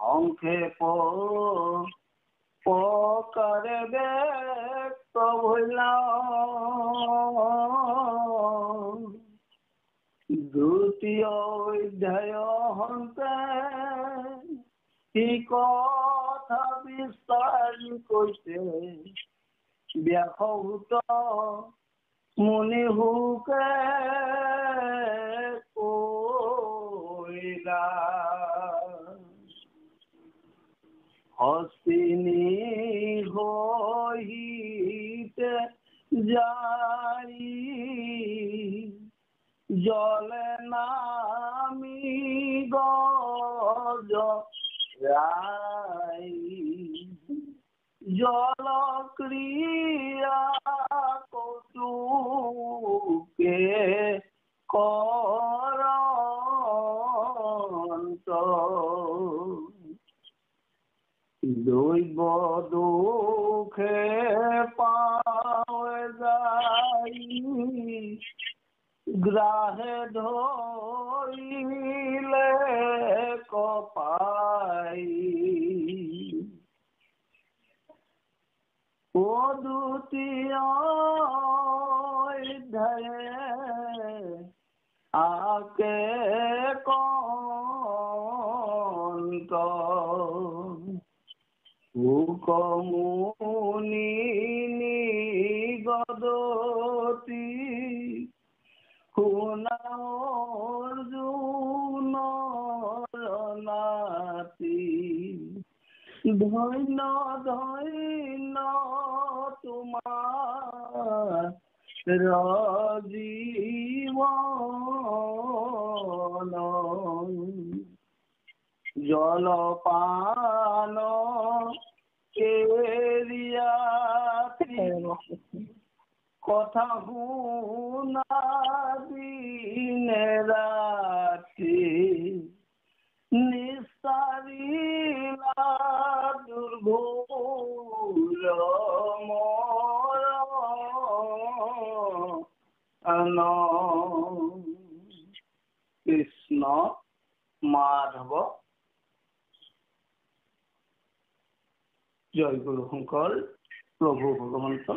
সংক্ষেপ প্রকারে ব্যক্ত হইলা দ্বিতীয় অধ্যায় হন্তে এই কথা বিস্তার কইতে ব্যাহত মুনি হুকে কইলা হস্তিনী হইতে যাই জলে নামি গজ রাই জল ক্রিয়া কৌতুকে করন্ত দৈব দুঃখে পাওয়া যাই গ্রাহে ধরিলে কপাই ও দ্বিতীয় অধ্যায়ে আকে কন্ত হুকমুনি গদতি অর্জুন নাতি ধন্য ধন্য তোমার জীবন জলপান কেরিয়া কথা শুনা দিনে রাতি নিস্তারিলা দুর্ভুল মরণ কৃষ্ণ মাধৱ জয় গুৰু শংকৰ প্ৰভু ভগৱন্ত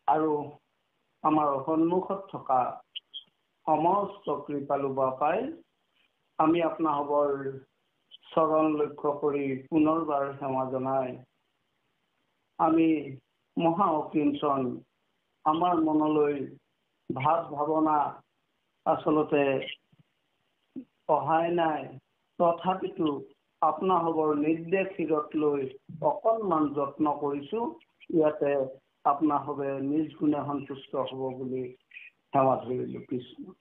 আৰু আমাৰ সন্মুখত থকা সমস্ত কৃপালু বাপাই আমি আপোনাসৱৰ চৰণ লক্ষ্য কৰি পুনৰবাৰ সেৱা জনাই আমি মহা অকিঞ্চন আমাৰ মনলৈ ভাৱ ভাৱনা আচলতে অহাই নাই তথাপিতো আপোনাসৱৰ নিৰ্দেশ শিৰত লৈ অকণমান যত্ন কৰিছোঁ ইয়াতে আপোনাসৱে নিজ গুণে সন্তুষ্ট হ'ব বুলি সেৱা ধৰিলোঁ কৃষ্ণ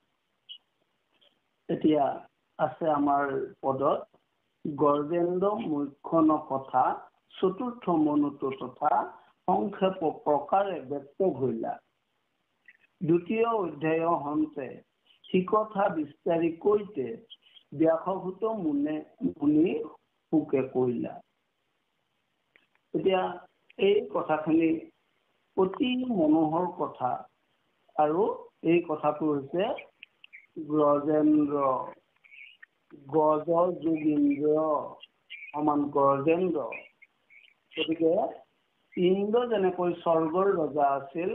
এতিয়া আছে আমাৰ পদত গৰ্জেন্দ্ৰ মুখ্যন কথা চতুৰ্থ মনুত তথা সংক্ষেপ প্ৰকাৰে ব্যক্ত হইলা দ্বিতীয় অধ্যায় হন্তে সি কথা বিস্তাৰি কৈতে ব্যাসভূত মুনি হুকে কইলা এতিয়া এই কথাখিনি অতি মনোহৰ কথা আৰু এই কথাটো হৈছে গজেন্দ্ৰ গজ যোগীন্দ্ৰ সমান গজেন্দ্ৰ গতিকে ইন্দ্ৰ যেনেকৈ স্বৰ্গৰ ৰজা আছিল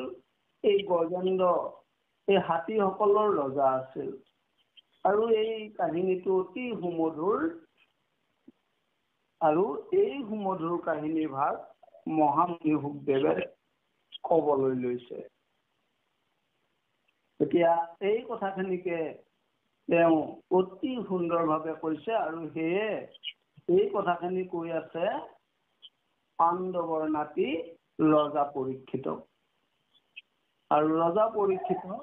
এই গজেন্দ্ৰ এই হাতীসকলৰ ৰজা আছিল আৰু এই কাহিনীটো অতি সুমধুৰ আৰু এই সুমধুৰ কাহিনী ভাগ মহামুনি শুকদেৱে ক'বলৈ লৈছে এতিয়া এই কথাখিনিকে তেওঁ অতি সুন্দৰভাৱে কৈছে আৰু সেয়ে এই কথাখিনি কৈ আছে পাণ্ডৱৰ নাতি ৰজা পৰীক্ষিত আৰু ৰজা পৰীক্ষিত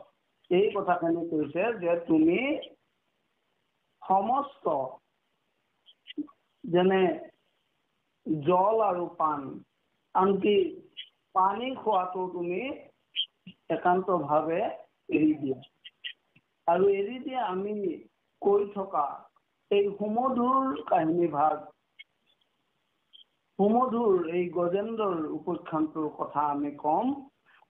এই কথাখিনি কৈছে যে তুমি সমস্ত যেনে জল আৰু পান আনকি পানী খোৱাটো তুমি একান্তভাৱে এৰি দিয়া আৰু এৰি দিয়া আমি কৈ থকা এই সুমধুৰ কাহিনী ভাগ সুমধুৰ এই গজেন্দ্ৰৰ উপাখ্যানটোৰ কথা আমি কম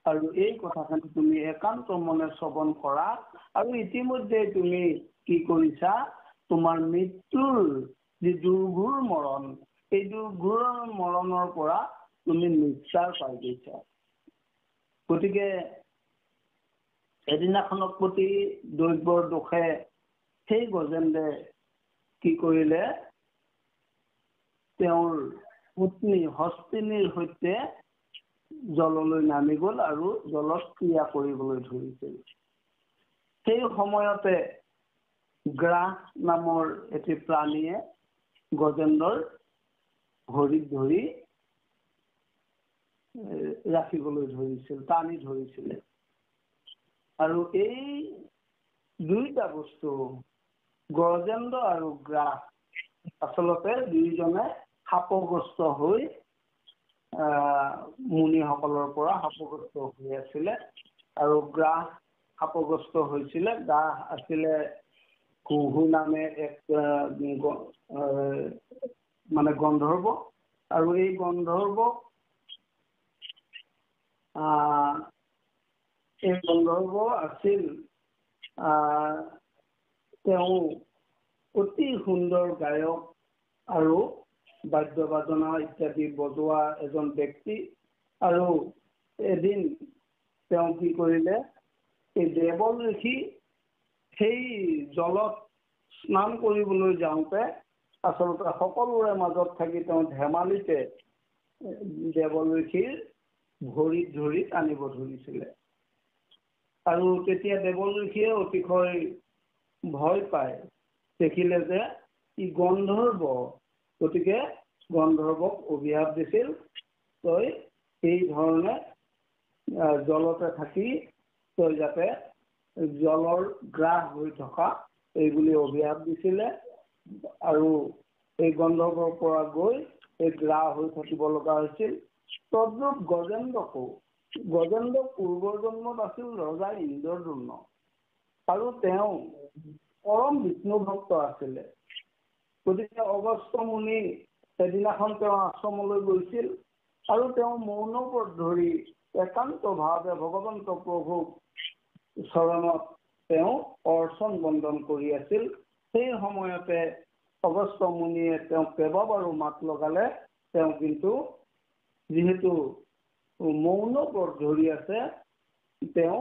আৰু এই কথাখিনি তুমি একান্ত মনে শ্ৰৱণ কৰা আৰু ইতিমধ্যে তুমি কি কৰিছা তোমাৰ মৃত্যুৰ যি দুৰ্ঘোৰ মৰণ, এই দুৰ্ঘোৰ মৰণৰ পৰা তুমি নিস্তাৰ পাই গৈছা। গতিকে এদিনাখনক প্ৰতি দৈব্যৰ দোষে সেই গজেন্দ্ৰে কি কৰিলে, তেওঁৰ পত্নী হস্তিনীৰ সৈতে জললৈ নামি গ'ল আৰু জলত ক্ৰিয়া কৰিবলৈ ধৰিছিল। সেই সময়তে গ্ৰাস নামৰ এটি প্ৰাণীয়ে গজেন্দ্ৰৰ ভৰিত ধৰি ৰাখিবলৈ ধৰিছিল, টানি ধৰিছিলে। আৰু এই দুইটা বস্তু, গজেন্দ্ৰ আৰু গ্ৰাস, আচলতে দুইজনে শাপগ্ৰস্ত হৈ মুনিসকলৰ পৰা শাপগ্ৰস্ত হৈ আছিলে। আৰু গ্ৰাস শাপগ্ৰস্ত হৈছিলে। গ্ৰাস আছিলে কুহু নামে এক মানে গন্ধৰ্ব। আৰু এই গন্ধৰ্ব আছিল তেওঁ অতি সুন্দৰ গায়ক আৰু বাদ্য বাজনা ইত্যাদি বজোৱা এজন ব্যক্তি। আৰু এদিন তেওঁ কি কৰিলে, এই দেৱল ঋষি সেই জলত স্নান কৰিবলৈ যাওঁতে আচলতে সকলোৰে মাজত থাকি তেওঁ ধেমালিতে দেৱল ঋষিৰ ভৰিত ধৰি টানিব ধৰিছিলে। আৰু তেতিয়া দেৱল ঋষিয়ে অতিশয় ভয় পায়, দেখিলে যে ই গন্ধৰ্ব। গতিকে গন্ধৰ্বক অভিশাপ দিছিল, তই এই ধৰণে জলতে থাকি তই যাতে জলৰ গ্ৰাস হৈ থকা, এইবুলি অভিশাপ দিছিলে। আৰু এই গন্ধৰ্বৰ পৰা গৈ এই গ্ৰাস হৈ থাকিব লগা হৈছিল। তদ্ৰূপ গজেন্দ্ৰকো, গজেন্দ্ৰ পূৰ্বৰ জন্মত আছিল ৰজা ইন্দ্ৰদ্যুম্ন, আৰু তেওঁ পৰম বিষ্ণু ভক্ত আছিলে। গতিকে অগস্ত্য মুনি এদিনাখন তেওঁ আশ্ৰমলৈ গৈছিল, আৰু তেওঁ মৌন ব্ৰত ধৰি একান্ত ভাৱে ভগৱন্ত প্ৰভুক চৰণত তেওঁ অৰ্চন বন্দন কৰি আছিল। সেই সময়তে অগস্ত্য মুনিয়ে তেওঁক কেইবাবাৰো মাত লগালে। তেওঁ কিন্তু যিহেতু মৌন ব্ৰত ধৰি আছে, তেওঁ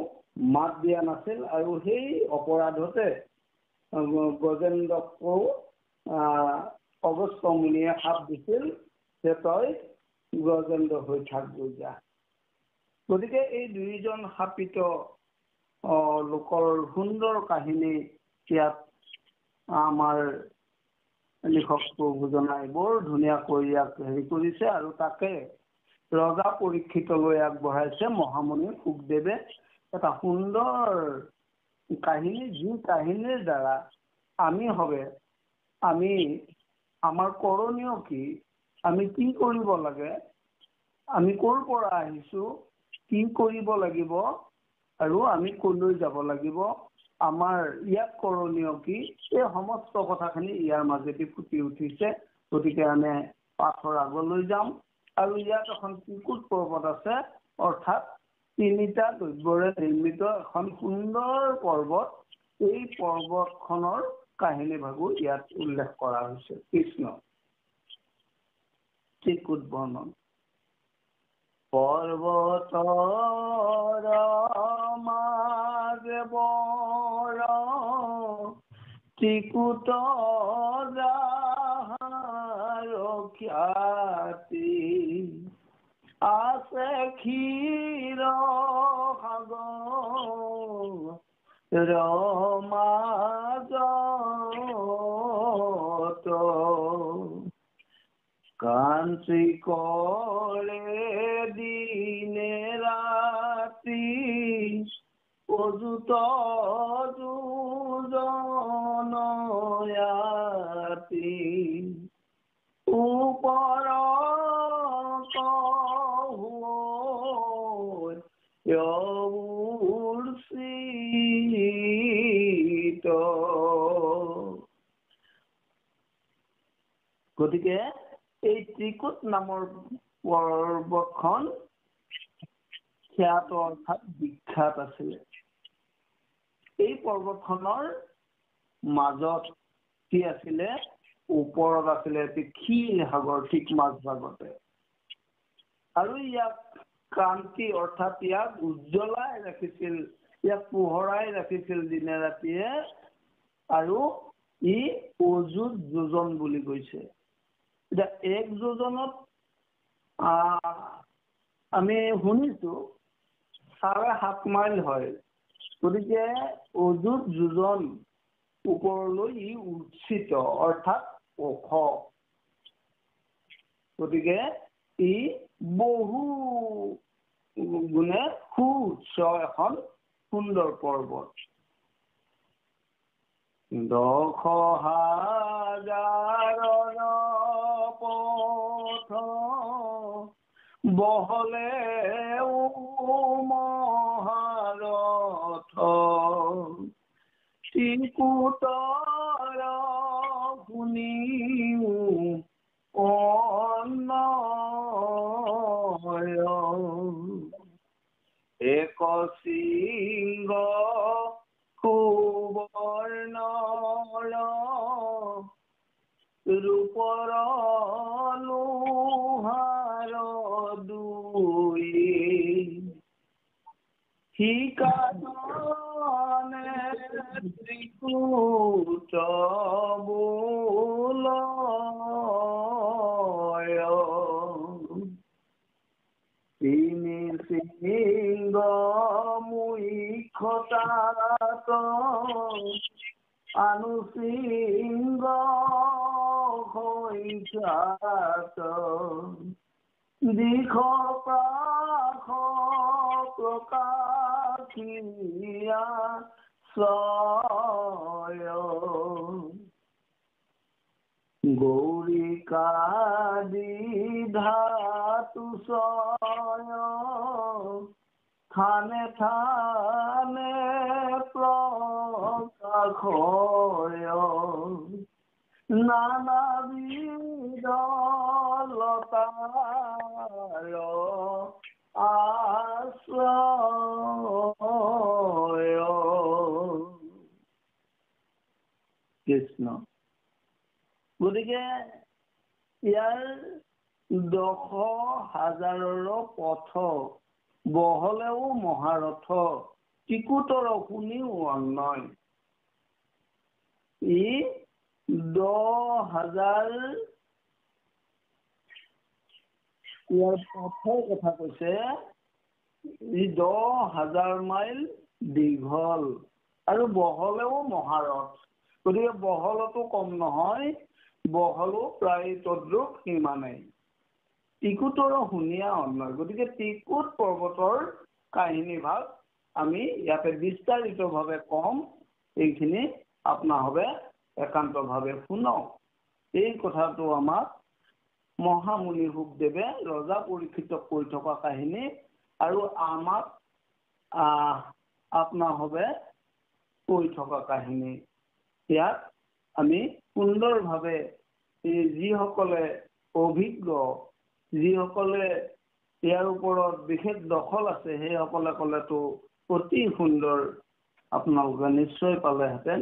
মাত দিয়া নাছিল। আৰু সেই অপৰাধতে গজেন্দ্ৰকো অগস্ত্য মুনিয়ে শাপ দিছিল যে তই গজেন্দ্ৰ হৈ থাকগৈ যা। গতিকে এই দুইজন শাপিত লোকৰ সুন্দৰ কাহিনী ইয়াত আমাৰ লিখক প্ৰভুজনাই বৰ ধুনীয়াকৈ ইয়াক হেৰি কৰিছে। আৰু তাকে ৰজা পৰীক্ষিতলৈ আগবঢ়াইছে মহামুনি শুকদেৱে। এটা সুন্দৰ কাহিনী, যি কাহিনীৰ দ্বাৰা আমি আমাৰ কৰণীয় কি, আমি কি কৰিব লাগে, আমি ক'ৰ পৰা আহিছোঁ, কি কৰিব লাগিব, আৰু আমি ক'লৈ যাব লাগিব, আমাৰ ইয়াত কৰণীয় কি, এই সমস্ত কথাখিনি ইয়াৰ মাজেদি ফুটি উঠিছে। গতিকে আমি পাঠৰ আগলৈ যাম। আৰু ইয়াত এখন ত্ৰিকুট পৰ্বত আছে, অৰ্থাৎ 3টা দ্ৰব্যৰে নিৰ্মিত এখন সুন্দৰ পৰ্বত। এই পৰ্বতখনৰ কাহিনী ভাগো ইয়াত উল্লেখ কৰা হৈছে। কৃষ্ণ ত্ৰিকুট বৰ্ণন। পৰ্বতৰ মাজে বৰ ত্ৰিকুট যাহাৰ খ্যাতি, আছে ক্ষীৰ সাগৰ মাজত, কাঞ্চি কৰে দিনে ৰাতি, অযুত যোজনয়াতি, ওপৰ উৰ্চিত। গতিকে এই ত্ৰিকুট নামৰ পৰ্বতখন খ্যাত অৰ্থাৎ বিখ্যাত আছিলে। এই পৰ্বতখনৰ মাজত কি আছিলে, ওপৰত আছিলে এটি ক্ষীৰ সাগৰ ঠিক মাজভাগতে আৰু ইয়াক ক্ৰান্তি অৰ্থাৎ ইয়াক উজ্জ্বলাই ৰাখিছিল ইয়াক পোহৰাই ৰাখিছিল দিনে ৰাতিয়ে আৰু ই অযুত যোজন বুলি কৈছে এতিয়া এক যোজনত আমি শুনিছো 7.5 মাইল হয় গতিকে অযুত যোজন ওপৰলৈ ই উচ্চিত অৰ্থাৎ ওখ গতিকে ই বহু গুণে সুউচ্চ এখন সুন্দৰ পৰ্বত 10,000 পথ বহলে মহাৰথ ত্ৰিকুটৰ শুনিও এক সিংহ সুবৰ্ণৰ ৰূপৰ লোহাৰ দুই শিকানে ত্ৰিকুট তিনি সিংহ মুখ্যতাত আনুসিংহ হৈছাত দিশ প্ৰাস প্ৰকাশিয়া ছয় গৌৰিকাদি ধাতু ছয় থানে থানে প্ৰকাশয় নানাবিধ লতাৰ আশ্ৰয় কৃষ্ণ গতিকে ইয়াৰ 10,000 পথ বহলেও মহাৰথ ত্ৰিকুটৰ শুনিও অন্যয় ই 10,000 ইয়াৰ পথৰ কথা কৈছে ই 10,000 মাইল দীঘল আৰু বহলেও মহাৰথ গতিকে বহলতো কম নহয় বহলো প্ৰায় তদ্ৰুপ সিমানেই ত্ৰিকুটৰ শুনিয়া অন্যয় গতিকে ত্ৰিকুট পৰ্বতৰ কাহিনী ভাগ আমি ইয়াতে বিস্তাৰিতভাৱে কম এইখিনি আপোনাভাৱে একান্তভাৱে শুনক এই কথাটো আমাক মহামুনি শুকদেৱে ৰজা পৰীক্ষিতক কৈ থকা কাহিনী আৰু আমাক আপোনাভাৱে কৈ থকা কাহিনী ইয়াত আমি সুন্দৰভাৱে যিসকলে অভিজ্ঞ যিসকলে ইয়াৰ ওপৰত বিশেষ দখল আছে সেইসকলে ক'লেতো অতি সুন্দৰ আপোনালোকে নিশ্চয় পালেহেঁতেন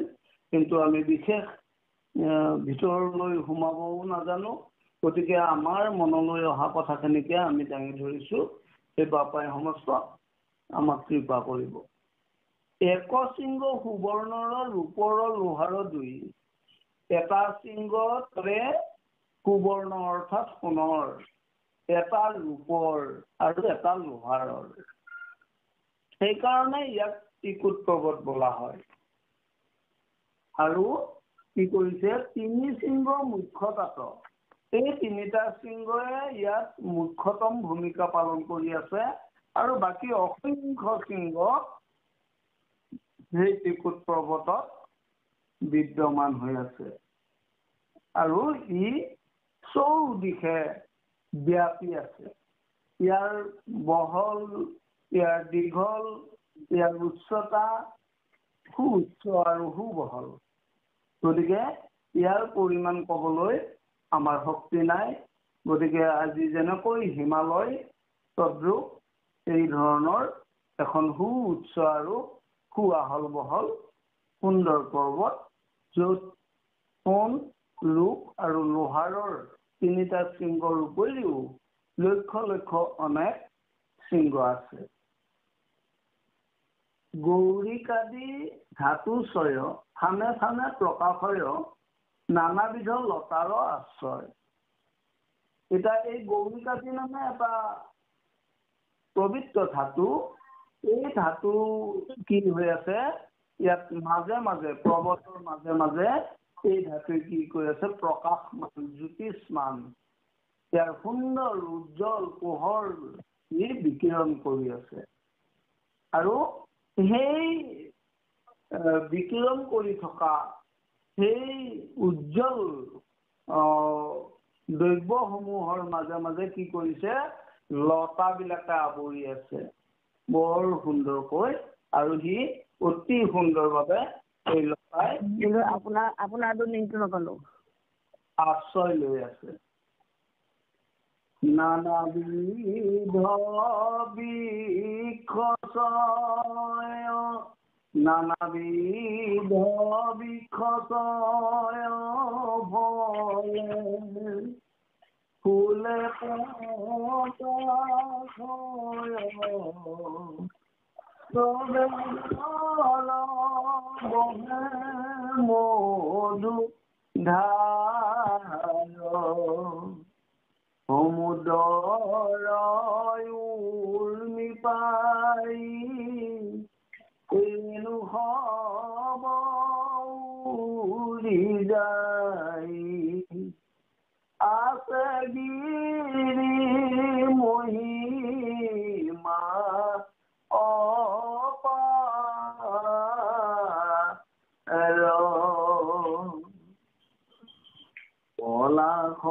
কিন্তু আমি বিশেষ ভিতৰলৈ সোমাবও নাজানো গতিকে আমাৰ মনলৈ অহা কথাখিনিকে আমি দাঙি ধৰিছোঁ সেই বাপাই সমস্ত আমাক কৃপা কৰিব এক সিংহ সুবৰ্ণৰ ৰূপৰ লোহাৰ দুই এটা সিংহৰে সুবৰ্ণ অৰ্থাৎ সোণৰ এটা ৰূপৰ আৰু এটা লোহাৰৰ সেইকাৰণে ইয়াক ত্ৰিকুট পৰ্বত বোলা হয় আৰু কি কৰিছে তিনি সিংহ মুখ্যতাত এই তিনিটা সিংহই ইয়াত মুখ্যতম ভূমিকা পালন কৰি আছে আৰু বাকী অসংখ্য সিংহ সেই ত্ৰিকুট পৰ্বতত বিদ্যমান হৈ আছে আৰু ই চৌদিশে ব্যাপী আছে ইয়াৰ বহল ইয়াৰ দীঘল ইয়াৰ উচ্চতা সুউচ্চ আৰু সুবহল গতিকে ইয়াৰ পৰিমাণ ক'বলৈ আমাৰ শক্তি নাই গতিকে আজি যেনেকৈ হিমালয় তদ্ৰুপ এই ধৰণৰ এখন সুউচ্চ আৰু সুআহল বহল সুন্দৰ পৰ্বত য'ত সোণ ৰূপ আৰু লোহাৰৰ 3টা শৃংগৰ উপৰিও লক্ষ লক্ষ অনেক শৃংগ আছে। গৌৰিকাদি ধাতুস্বয় থানে থানে প্ৰকাশয় নানাবিধ লতাৰ আশ্ৰয়। এতিয়া এই গৌৰিকাদি মানে এটা পবিত্ৰ ধাতু। এই ধাতু কি হৈ আছে ইয়াত মাজে মাজে পৰ্বতৰ মাজে মাজে এই ধাতুৱে কি কৰি আছে প্ৰকাশমান জ্যোতিষ্মান ইয়াৰ সুন্দৰ উজ্জ্বল পোহৰ বিকিৰণ কৰি আছে। আৰু সেই বিকিৰণ কৰি থকা সেই উজ্জ্বল দ্ৰব্যসমূহৰ মাজে মাজে কি কৰিছে লতাবিলাকে আৱৰি আছে বৰ সুন্দৰকৈ। আৰু সি অতি সুন্দৰভাৱে এই লতাই আপোনাৰটো লিংকটো নকলো আশ্ৰয় লৈ আছে। নানাবিধ বৃক্ষছয় নানাবিধ বৃক্ষছয় ফুলে মধু ধাৰ সমুদৰ উৰ্মি পাই এনো হব উৰি যায় আছে গিৰি মহিমা অপাৰ পলাশ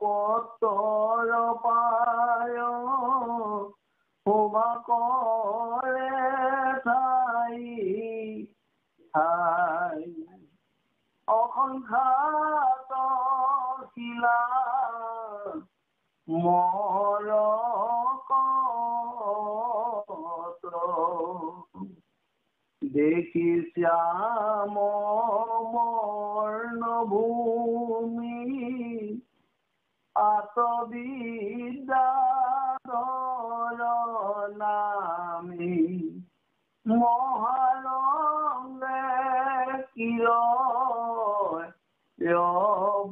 পত্ৰৰ পায় শোভা কৰে ঠাই ঠাই অসংখ্যাত শিলা মৰকত দেখি শ্যাম বৰ্ণভূমি আতবিদ্যাধৰ নামী মহাৰঙ্গে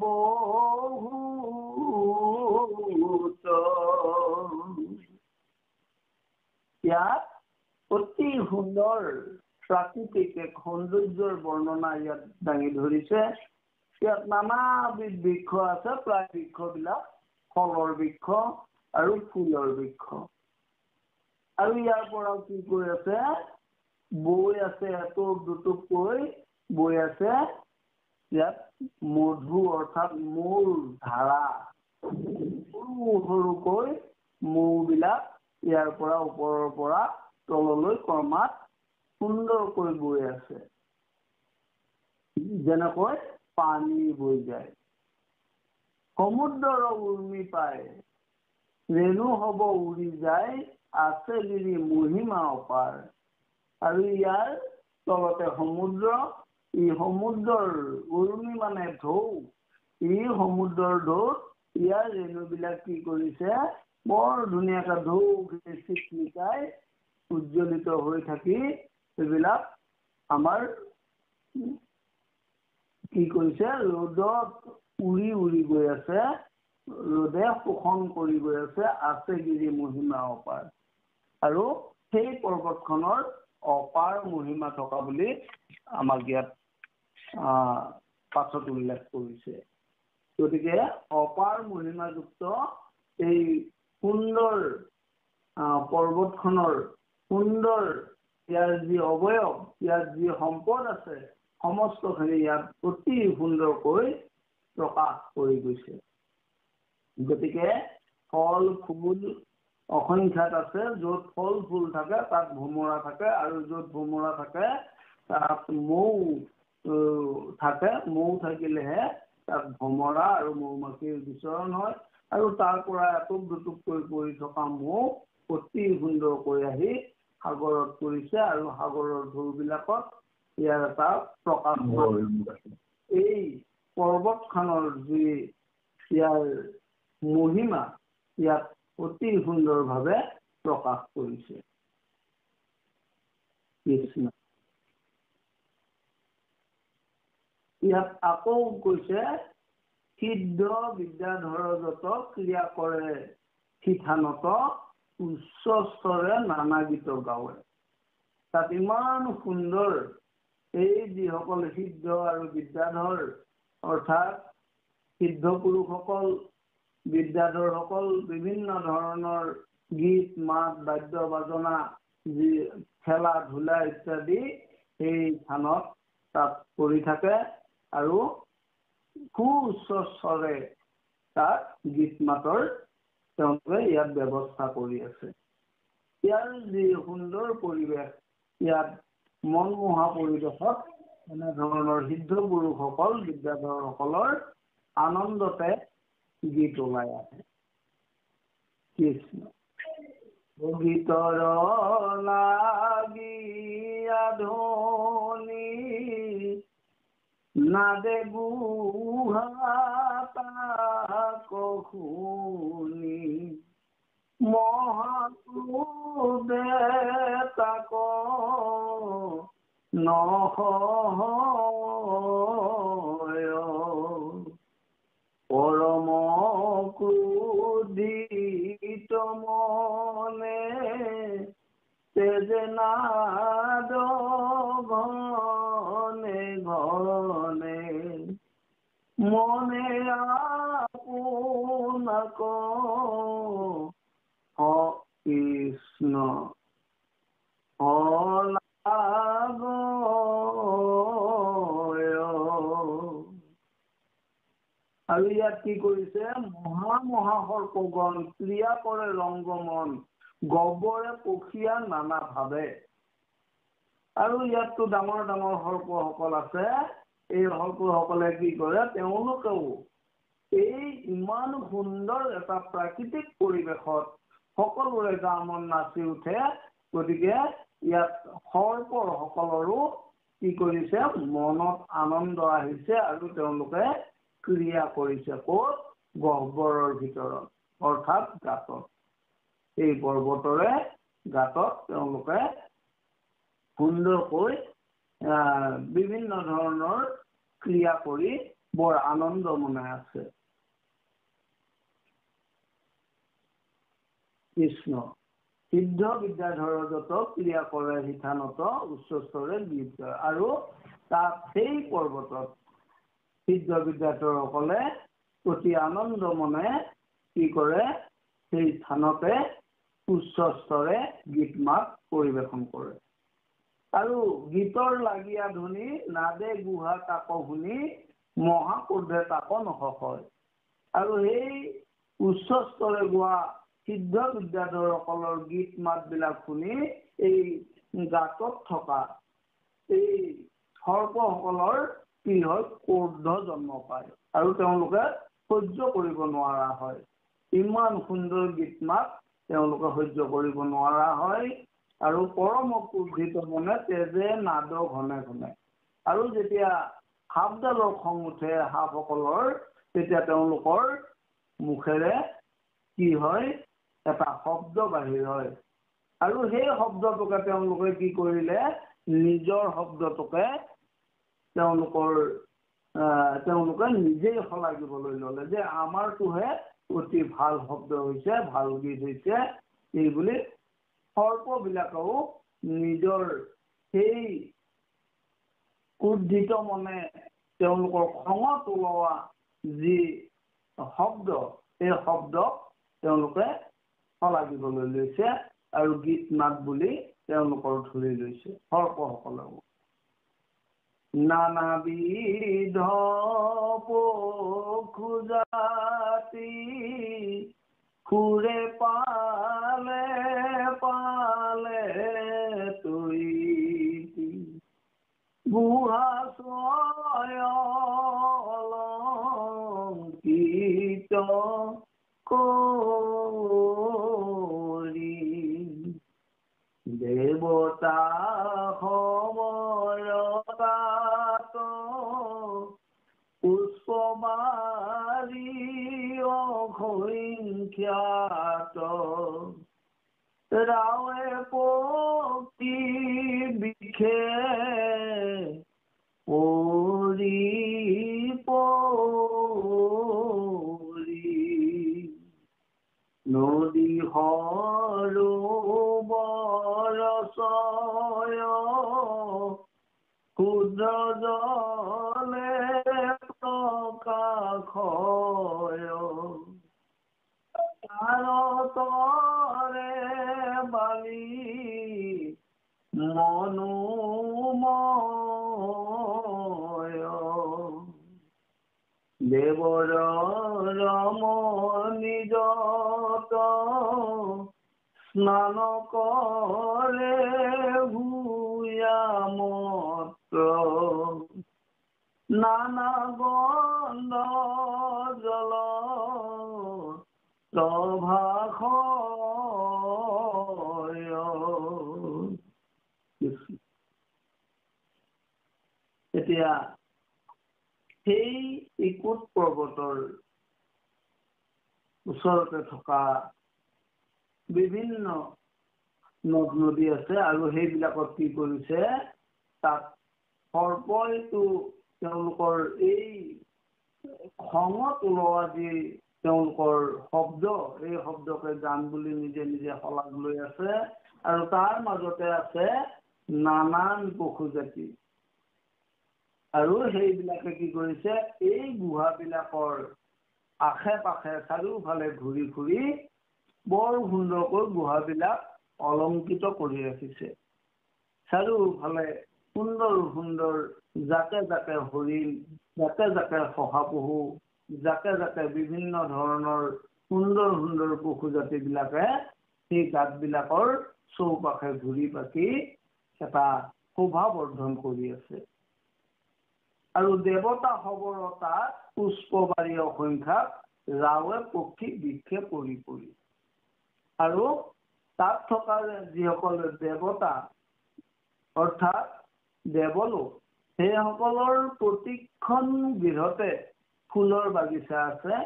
বহুত। ইয়াত অতি সুন্দৰ প্ৰাকৃতিক এক সৌন্দৰ্যৰ বৰ্ণনা ইয়াত দাঙি ধৰিছে। ইয়াত নানাবিধ বৃক্ষ আছে, প্ৰায় বৃক্ষবিলাক ফলৰ বৃক্ষ আৰু ফুলৰ বৃক্ষ। আৰু ইয়াৰ পৰাও কি কৰি আছে বৈ আছে এটুপ দুটুপকৈ বৈ আছে ইয়াত মধু অৰ্থাৎ মৌৰ ধাৰা সৰু সৰুকৈ মৌবিলাক ইয়াৰ পৰা ওপৰৰ পৰা তললৈ ক্ৰমাৎ সুন্দৰকৈ বৈ আছে যেনেকৈ পানী বৈ যায়। সমুদ্ৰৰ উৰ্মি পায় ৰেণু হব উৰি যায় আছে গিৰি মহিমা অপাৰ। আৰু ইয়াৰ তলতে সমুদ্ৰ, ই সমুদ্ৰৰ উৰ্মি মানে ঢৌ, ই সমুদ্ৰৰ ঢৌত ইয়াৰ ৰেণুবিলাক কি কৰিছে বৰ ধুনীয়াকৈ ঢৌ চিকমিকাই উজ্জ্বলিত হৈ থাকি এইবিলাক আমাৰ কি কৰিছে ৰ'দত উৰি উৰি গৈ আছে, ৰ'দে শোষণ কৰি গৈ আছে গিৰি মহিমা অপাৰ। আৰু সেই পৰ্বতখনৰ অপাৰ মহিমা থকা বুলি আমাক ইয়াত পাছত উল্লেখ কৰিছে। গতিকে অপাৰ মহিমাযুক্ত এই সুন্দৰ পৰ্বতখনৰ সুন্দৰ ইয়াৰ যি অৱয়ব, ইয়াৰ যি সম্পদ আছে সমস্তখিনি ইয়াত অতি সুন্দৰকৈ প্ৰকাশ কৰি গৈছে। গতিকে ফল ফুল অসংখ্যাত আছে, য'ত ফল ফুল থাকে তাত ভোমোৰা থাকে, আৰু য'ত ভোমোৰা থাকে তাত মৌ থাকে, মৌ থাকিলেহে তাত ভোমোৰা আৰু মৌমাখিৰ বিচৰণ হয়। আৰু তাৰ পৰা এটুপ দুটুপকৈ পৰি থকা মৌ অতি সুন্দৰকৈ আহি সাগৰত পৰিছে, আৰু সাগৰৰ ঢৌবিলাকত ইয়াৰ এটা প্ৰকাশ। এই পৰ্বতখনৰ যি ইয়াৰ মহিমা ইয়াত অতি সুন্দৰভাৱে প্ৰকাশ কৰিছে। কৃষ্ণ ইয়াত আকৌ কৈছে সিদ্ধ বিদ্যাধৰ যত ক্ৰিয়া কৰে সিথানত উচ্চ স্তৰে নানা গীত গাৱে। তাত ইমান সুন্দৰ এই যিসকল সিদ্ধ আৰু বিদ্যাধৰ অৰ্থাৎ সিদ্ধ পুৰুষসকল বিদ্যাধৰসকল বিভিন্ন ধৰণৰ গীত মাত বাদ্য বাজনা যি খেলা ধূলা ইত্যাদি এই স্থানত তাত কৰি থাকে আৰু সুউচ্চ স্বৰে তাত গীত মাতৰ তেওঁলোকে ইয়াত ব্যৱস্থা কৰি আছে। ইয়াৰ যি সুন্দৰ পৰিৱেশ ইয়াত মনমোহা পৰিৱেশত এনেধৰণৰ সিদ্ধ পুৰুষসকল বিদ্যাধৰসকলৰ আনন্দতে গীত ওলাই আহে। কৃষ্ণ গীতৰ লাগিয়া ধ্বনি নাদে গুহা তাক শুনি মহাক্ৰোধে তাক নহয় পৰম ক্ৰোধিত মনে তেজে নাদ ঘনে ঘনে মনে আপোনাক কৃষ্ণ আৰু ইয়াত কি কৰিছে মহাসৰ্পগণ ক্ৰিয়া কৰে ৰংগমন গব্বৰে পখিয়া নানা ভাৱে। আৰু ইয়াততো ডাঙৰ ডাঙৰ সৰ্পসকল আছে। এই সৰ্পসকলে কি কৰে তেওঁলোকেও এই ইমান সুন্দৰ এটা প্ৰাকৃতিক পৰিৱেশত সকলোৰে গা মন নাচি উঠে। গতিকে ইয়াত সৰ্পসকলৰো কি কৰিছে মনত আনন্দ আহিছে আৰু তেওঁলোকে ক্ৰিয়া কৰিছে ক'ত গহ্বৰৰ ভিতৰত অৰ্থাৎ গাঁতত। এই পৰ্বতৰে গাঁতত তেওঁলোকে সুন্দৰকৈ বিভিন্ন ধৰণৰ ক্ৰিয়া কৰি বৰ আনন্দ মনে আছে। কৃষ্ণ সিদ্ধ বিদ্যাধৰ যত ক্ৰিয়া কৰে সিথানত উচ্চ স্তৰে গীত গায়। আৰু তাত সেই পৰ্বতত সিদ্ধ বিদ্যাধৰসকলে অতি আনন্দ মনে কি কৰে সেই স্থানতে উচ্চ স্তৰে গীত মাত পৰিৱেশন কৰে। আৰু গীতৰ লাগীয়া ধ্বনি নাদে গুহা তাক শুনি মহাক্ৰোধে তাক নহয়। আৰু সেই উচ্চ স্তৰে গোৱা সিদ্ধ বিদ্যাধৰসকলৰ গীত মাত বিলাক শুনি এই গাঁতত থকা এই সৰ্পসকলৰ কি হয় ক্ৰোধ জন্ম পায় আৰু তেওঁলোকে সহ্য কৰিব নোৱাৰা হয়। ইমান সুন্দৰ গীত মাত তেওঁলোকে সহ্য কৰিব নোৱাৰা হয় আৰু পৰম ক্ৰোধিত মনে তেজে নাদ ঘনে ঘনে। আৰু যেতিয়া সাপডালৰ খং উঠে সাপসকলৰ তেতিয়া তেওঁলোকৰ মুখেৰে কি হয় এটা শব্দ বাহিৰ হয়। আৰু সেই শব্দটোকে তেওঁলোকে কি কৰিলে নিজৰ শব্দটোকে তেওঁলোকে নিজেই শলাগিবলৈ ল'লে যে আমাৰটোহে অতি ভাল শব্দ হৈছে ভাল গীত হৈছে এই বুলি সৰ্পবিলাকেও নিজৰ সেই ক্ৰোধিত মনে তেওঁলোকৰ খঙত ওলোৱা যি শব্দ এই শব্দক তেওঁলোকে শলাগিবলৈ লৈছে আৰু গীত মাত বুলি তেওঁলোকৰ ধৰি লৈছে সৰ্পসকলেও। নানাবিধ পশু জাতি সুৰে পালে পালে তুই গুহা অলংকৃত কৰি দেৱতা সমৰতাত পুষ্প সংখ্যাত ৰাৱে পকি বিখে পৰি নদী সৰোবৰ ছয় ক্ষুদ্ৰ জলে প্ৰকাশয় তাৰে বালি মনোময় দেৱৰ ৰমণী যত স্নান কৰে ভূয়া মত্ৰ নানা গন্ধ জল প্ৰভাষয়। এতিয়া সেই ইকুট পৰ্বতৰ ওচৰতে থকা বিভিন্ন নদ নদী আছে আৰু সেইবিলাকত কি কৰিছে তাত সৰ্পইটো তেওঁলোকৰ এই খঙত ওলোৱা যি তেওঁলোকৰ শব্দ এই শব্দকে গান বুলি নিজে নিজে শলাগ লৈ আছে আৰু তাৰ মাজতে আছে নানান পশু জাতি আৰু সেইবিলাকে কি কৰিছে এই গুহাবিলাকৰ আশে পাশে চাৰিওফালে ঘূৰি ফুৰি বৰ সুন্দৰকৈ গুহাবিলাক অলংকৃত কৰি ৰাখিছে চাৰিওফালে সুন্দৰ সুন্দৰ জাকে জাকে হৰিণ জাকে জাকে শহাপহু জাকে জাকে বিভিন্ন ধৰণৰ সুন্দৰ সুন্দৰ পশু জাতিবিলাকে সেই গাঁতবিলাকৰ চৌপাশে ঘূৰি পাকি এটা শোভা বৰ্ধন কৰি আছে আৰু দেৱতা সবৰতা পুষ্পবাৰী অসংখ্যাত ৰাৱে পক্ষী বিক্ষে পৰি পৰি আৰু তাত থকা যিসকল দেৱতা অৰ্থাৎ দেৱলোক সেইসকলৰ প্ৰতিখন গৃহতে ফুলৰ বাগিচা আছে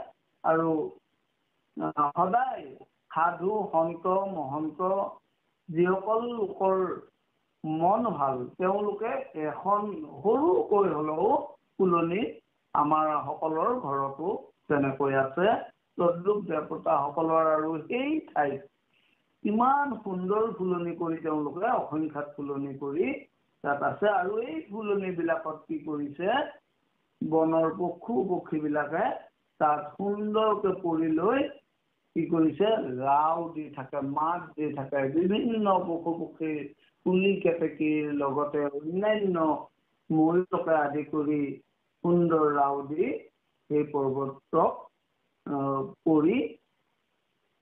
আৰু সদায় সাধু সন্ত মহন্ত যিসকল লোকৰ মন ভাল তেওঁলোকে এখন সৰুকৈ হলেও ফুলনি আমাৰ সকলৰ ঘৰতো তেনেকৈ আছে তদ্ৰুপ দেৱতাসকলৰ আৰু সেই ঠাইত ইমান সুন্দৰ ফুলনি কৰি তেওঁলোকে অসংখ্যাত ফুলনি কৰি তাত আছে আৰু এই ফুলনিবিলাকত কি কৰিছে বনৰ পশু পক্ষীবিলাকে তাত সুন্দৰকৈ পৰি লৈ কি কৰিছে ৰাও দি থাকে মাত দি থাকে বিভিন্ন পশু পক্ষীৰ কুলি কেতেকীৰ লগতে অন্যান্য ময়ূৰকে আদি কৰি সুন্দৰ ৰাও দি এই পৰ্বতক পৰি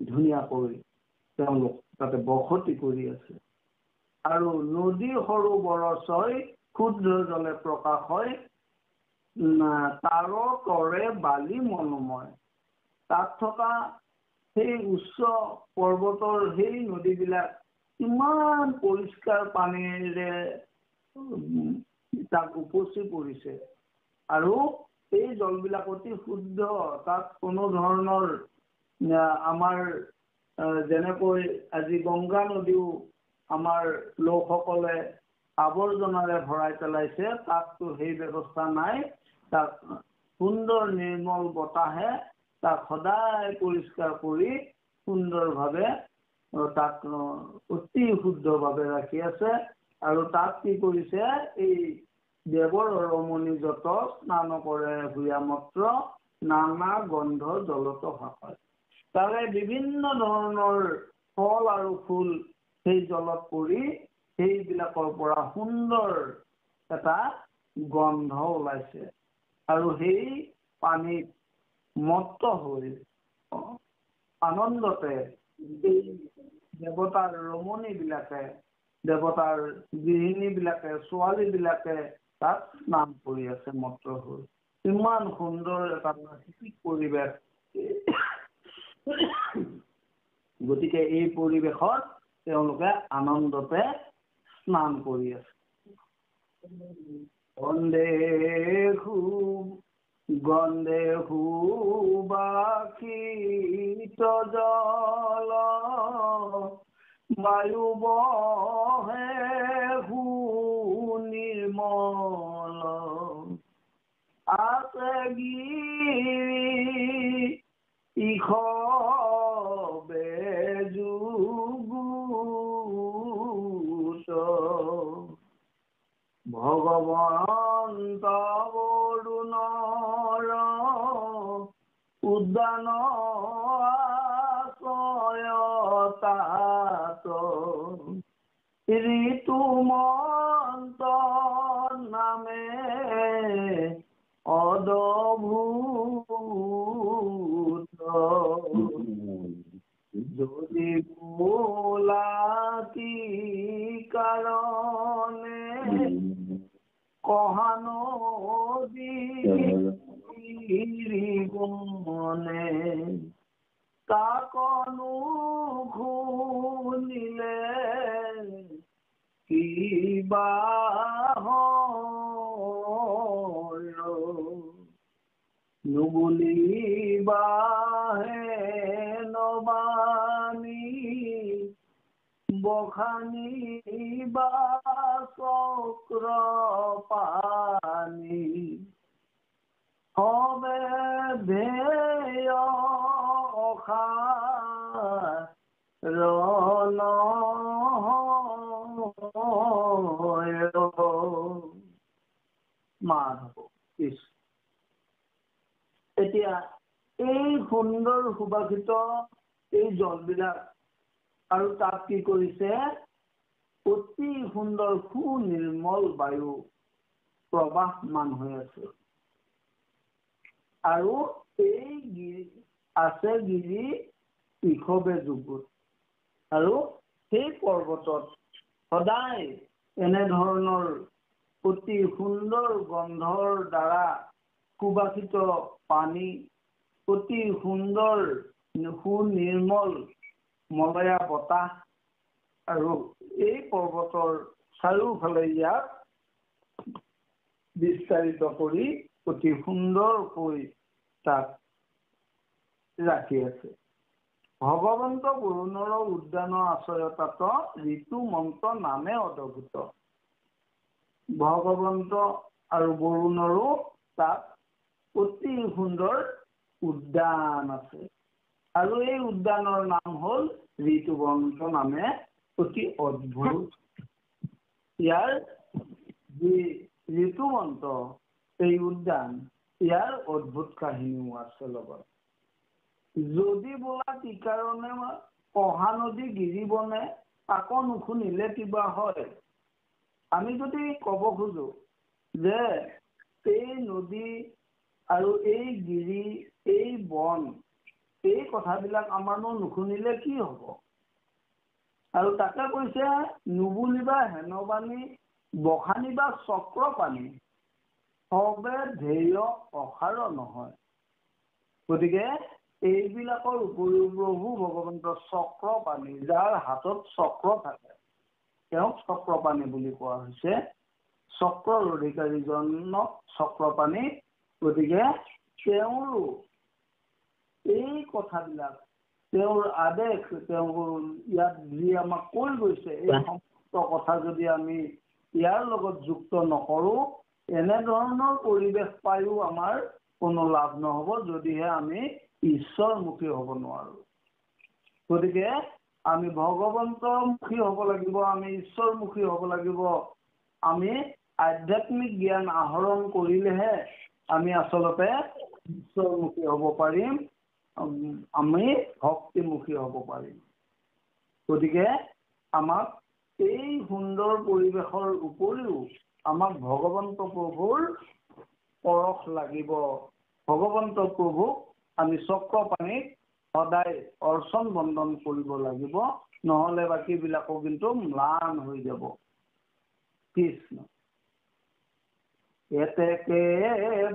ধুনীয়াকৈ তেওঁলোক তাতে বসতি কৰি আছে আৰু নদী সৰোবৰ ছয় ক্ষুদ্ৰ জলে প্ৰকাশ হয় তাৰ তৰে বালি মনোময় তাত থকা সেই উচ্চ পৰ্বতৰ সেই নদীবিলাক ইমান পৰিষ্কাৰ পানীৰে তাক উপচি পৰিছে আৰু এই জলবিলাক অতি শুদ্ধ তাত কোনো ধৰণৰ আমাৰ যেনেকৈ আজি গংগা নদীও আমাৰ লোকসকলে আৱৰ্জনাৰে ভৰাই পেলাইছে তাততো সেই ব্যৱস্থা নাই তাত সুন্দৰ নিৰ্মল বতাহে তাক সদায় পৰিষ্কাৰ কৰি সুন্দৰভাৱে তাক অতি শুদ্ধভাৱে ৰাখি আছে আৰু তাত কি কৰিছে এই দেৱৰ ৰমণী যত স্নান কৰে ভূয়া মত্ৰ নানা গন্ধ জলত ভাষায় তাৰে বিভিন্ন ধৰণৰ ফল আৰু ফুল সেই জলত পৰি সেইবিলাকৰ পৰা সুন্দৰ এটা গন্ধ ওলাইছে আৰু সেই পানীত মত্ত হৈ আনন্দতে দেৱতাৰ ৰমণীবিলাকে দেৱতাৰ গৃহিণীবিলাকে ছোৱালীবিলাকে তাত স্নান কৰি আছে মত্ত হৈ ইমান সুন্দৰ এটা প্ৰাকৃতিক পৰিৱেশ গতিকে এই পৰিৱেশত তেওঁলোকে আনন্দতে স্নান কৰি আছে বন্দে গন্ধে সুবাসিত জল বায়ু বহে নিৰ্মল আছে গিৰি ইখবে যুগুত ভগৱন্ত বৰুণৰ উদ্যান আশ্ৰয়তাত ঋতুমন্ত নামে অদভূত যদি বোলাতি কাৰণে কহানদীৰিবনে তাকনো শুনিলে কিবা নুবুলিবাহে নবানী বখানি বা চক্ৰ পানী হবে ধেয় ৰণ মাধৱ কৃষ্ণ। এতিয়া এই সুন্দৰ সুবাসিত এই জলবিলাক আৰু তাত কি কৰিছে অতি সুন্দৰ সুনিৰ্মল বায়ু প্ৰবাহমান হৈ আছে আৰু এই গিৰি আছে গিৰি ইখবে যুগুত আৰু সেই পৰ্বতত সদায় এনেধৰণৰ অতি সুন্দৰ গন্ধৰ দ্বাৰা সুবাসিত পানী অতি সুন্দৰ সুনিৰ্মল মলয়া বতাহ আৰু এই পৰ্বতৰ চাৰিওফালে ইয়াক বিস্তাৰিত কৰি অতি সুন্দৰকৈ তাক ৰাখি আছে। ভগৱন্ত বৰুণৰ উদ্যানৰ আশ্ৰয়তাত ঋতুমন্ত নামে অদভূত। ভগৱন্ত আৰু বৰুণৰো তাত অতি সুন্দৰ উদ্যান আছে আৰু এই উদ্যানৰ নাম হ'ল ঋতুমন্ত নামে অতি অদ্ভুত। ইয়াৰ যি ঋতুমন্ত এই উদ্যান ইয়াৰ অদ্ভুত কাহিনীও আছে লগত। যদি বোলা কি কাৰণে কহানদী গিৰিবনে তাকো নুশুনিলে কিবা হয়। আমি যদি ক'ব খোজো যে এই নদী আৰু এই গিৰি এই বন এই কথাবিলাক আমাৰনো নুশুনিলে কি হ'ব। আৰু তাকে কৈছে নুবুলিবা হেনবানী বখানিবা চক্ৰ পানী সবে ধ্যেয় অসাৰ নহয়। গতিকে এইবিলাকৰ উপৰিও প্ৰভু ভগৱন্ত চক্ৰ পানী যাৰ হাতত চক্ৰ থাকে তেওঁক চক্ৰ পানী বুলি কোৱা হৈছে। চক্ৰৰ অধিকাৰীজন চক্ৰ পানী। গতিকে তেওঁৰো এই কথাবিলাক তেওঁৰ আদেশ তেওঁৰ ইয়াত যি আমাক কৈ গৈছে এই সমস্ত কথা যদি আমি ইয়াৰ লগত যুক্ত নকৰোঁ এনেধৰণৰ পৰিৱেশ পায়ো আমাৰ কোনো লাভ নহ'ব যদিহে আমি ঈশ্বৰমুখী হ'ব নোৱাৰোঁ। গতিকে আমি ভগৱন্তমুখী হ'ব লাগিব, আমি ঈশ্বৰমুখী হ'ব লাগিব। আমি আধ্যাত্মিক জ্ঞান আহৰণ কৰিলেহে আমি আচলতে ঈশ্বৰমুখী হ'ব পাৰিম, আমি ভক্তিমুখী হ'ব পাৰিম। গতিকে আমাক এই সুন্দৰ পৰিৱেশৰ উপৰিও আমাক ভগৱন্ত প্ৰভুৰ পৰশ লাগিব। ভগৱন্ত প্ৰভুক আমি চক্ৰ পানীত সদায় অৰ্চন বন্দন কৰিব লাগিব, নহ'লে বাকীবিলাকো কিন্তু ম্লান হৈ যাব। কৃষ্ণ এতেকে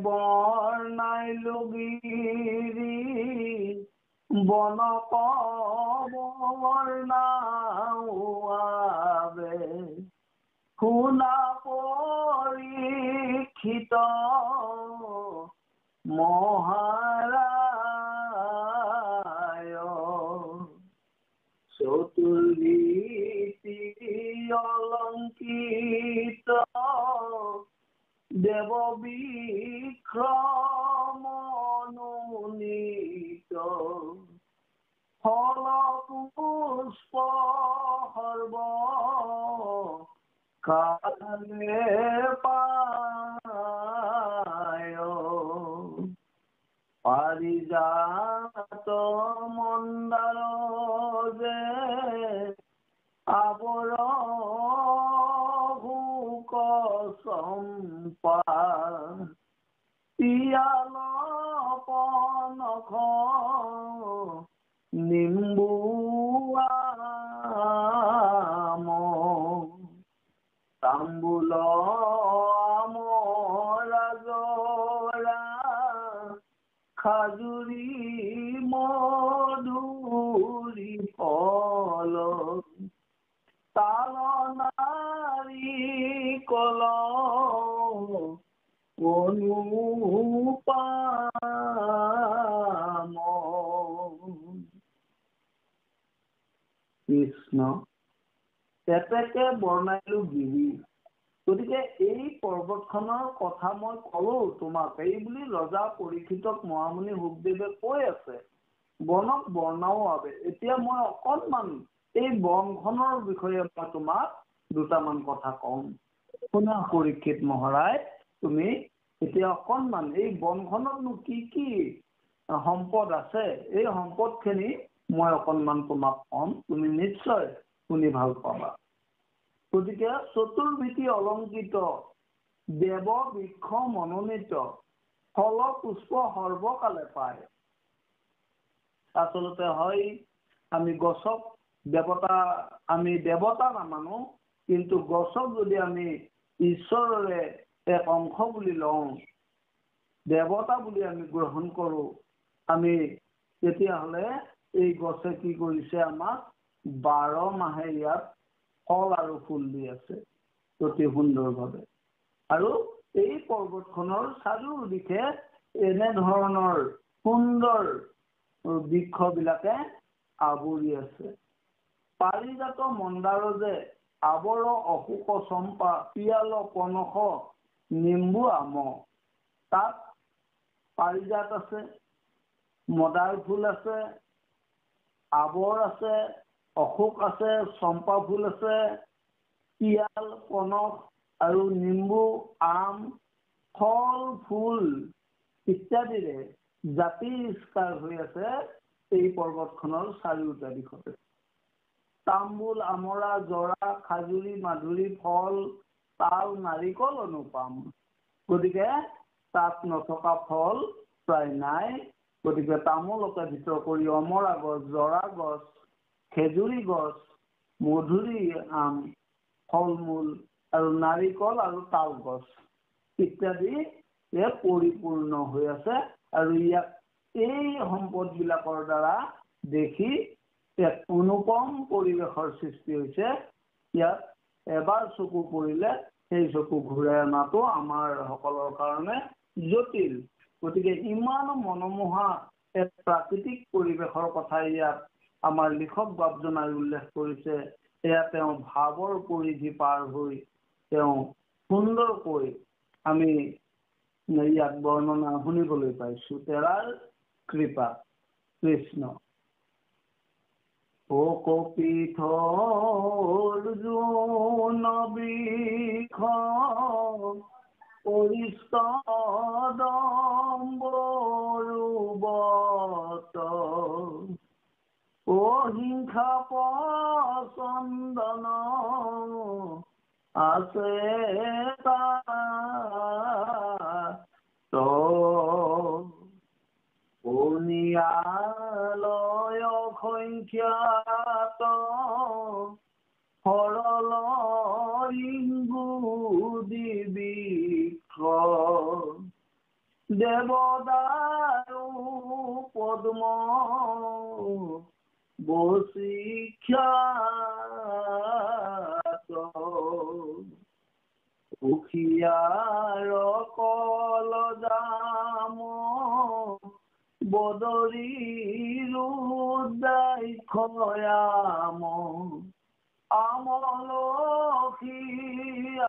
বৰ্ণাইলো গিৰি বনক বৰ্ণাওৱাবে শুনা পৰীক্ষিত মহারায় চতুর্ভীতি অলঙ্কিত দেব বিক্রমনোনীত ফল পুষ্প সর্ব কালে পায় পারিজাত মন্দার যে আবর হুক সম্পা পিয়াল পনখ নিম্বুয়াম তাম্বুল আমরাজরা খাজুরি মধুরি ফল তাল নারিকল অনুপাম কৃষ্ণ এতেকে বৰ্ণাইলো গিৰি গতিকে এই পৰ্বতখনৰ কথা মই কলো তোমাক এই বুলি ৰজা পৰীক্ষিতক মহামুনি সুখদেৱে কৈ আছে বনক বৰ্ণাও আবে এতিয়া মই অকণমান এই বনখনৰ বিষয়ে মই তোমাক দুটামান কথা কম শুনা পৰীক্ষিত মহাৰাজ তুমি এতিয়া অকণমান এই বনখনতনো কি কি সম্পদ আছে এই সম্পদখিনি মই অকণমান তোমাক কম তুমি নিশ্চয় শুনি ভাল পাবা গতিকে চতুৰ্ভীতি অলংকিত দেৱ বৃক্ষ মনোনীত ফল পুষ্প সৰ্বকালে পায় আচলতে হয় আমি গছক দেৱতা আমি দেৱতা নামানো কিন্তু গছক যদি আমি ঈশ্বৰৰে এক অংশ বুলি লওঁ দেৱতা বুলি আমি গ্ৰহণ কৰো আমি তেতিয়াহ'লে এই গছে কি কৰিছে আমাক 12 মাহে ইয়াত ফল আৰু ফুল দি আছে অতি সুন্দৰভাৱে আৰু এই পৰ্বতখনৰ চাৰিওদিশে এনে ধৰণৰ সুন্দৰ বৃক্ষবিলাকে আৱৰি আছে পাৰিজাত মন্দাৰ যে আৱৰ অশোক চম্পা পিয়াল পনস নিম্বু আম তাত পাৰিজাত আছে মদাৰ ফুল আছে আৱৰ আছে অশোক আছে চম্পা ফুল আছে পিয়াল পনস আৰু নিম্বু আম ফল ফুল ইত্যাদিৰে জাতিস্কাৰ হৈ আছে এই পৰ্বতখনৰ চাৰিওটা দিশতে তাম্বুল আমৰা জৰা খাজুৰি মাধুৰী ফল তাল নাৰিকল অনুপাম গতিকে তাত নথকা ফল প্ৰায় নাই গতিকে তামোলকে ভিতৰ কৰি অমৰা গছ জৰা গছ খেজুৰী গছ মধুৰী আম ফল মূল আৰু নাৰিকল আৰু তাল গছ ইত্যাদি পৰিপূৰ্ণ হৈ আছে আৰু ইয়াক এই সম্পদবিলাকৰ দ্বাৰা দেখি এক অনুপম পৰিৱেশৰ সৃষ্টি হৈছে ইয়াত এবাৰ চকু পৰিলে সেই চকু ঘূৰাই অনাটো আমাৰ সকলৰ কাৰণে জটিল গতিকে ইমান মনোমোহা এক প্ৰাকৃতিক পৰিৱেশৰ কথা ইয়াত আমাৰ লিখক বাবজনাই উল্লেখ কৰিছে এয়া তেওঁ ভাৱৰ পৰিধি পাৰ হৈ তেওঁ সুন্দৰকৈ আমি ইয়াত বৰ্ণনা শুনিবলৈ পাইছো তেৰাৰ কৃপা কৃষ্ণ ও কপিথ অৰ্জুন বৃক্ষ পৰিস্তদম্বৰুবত অহিংসা পচন্দন আছে অনিয়ালয় সংখ্যাত সৰল ইংগু দিবিক্ষ দেৱদাৰু পদ্ম বশিক্ষাত উখিয়াৰ কল যাম বদৰি ৰুদাই খয়াম আমলখি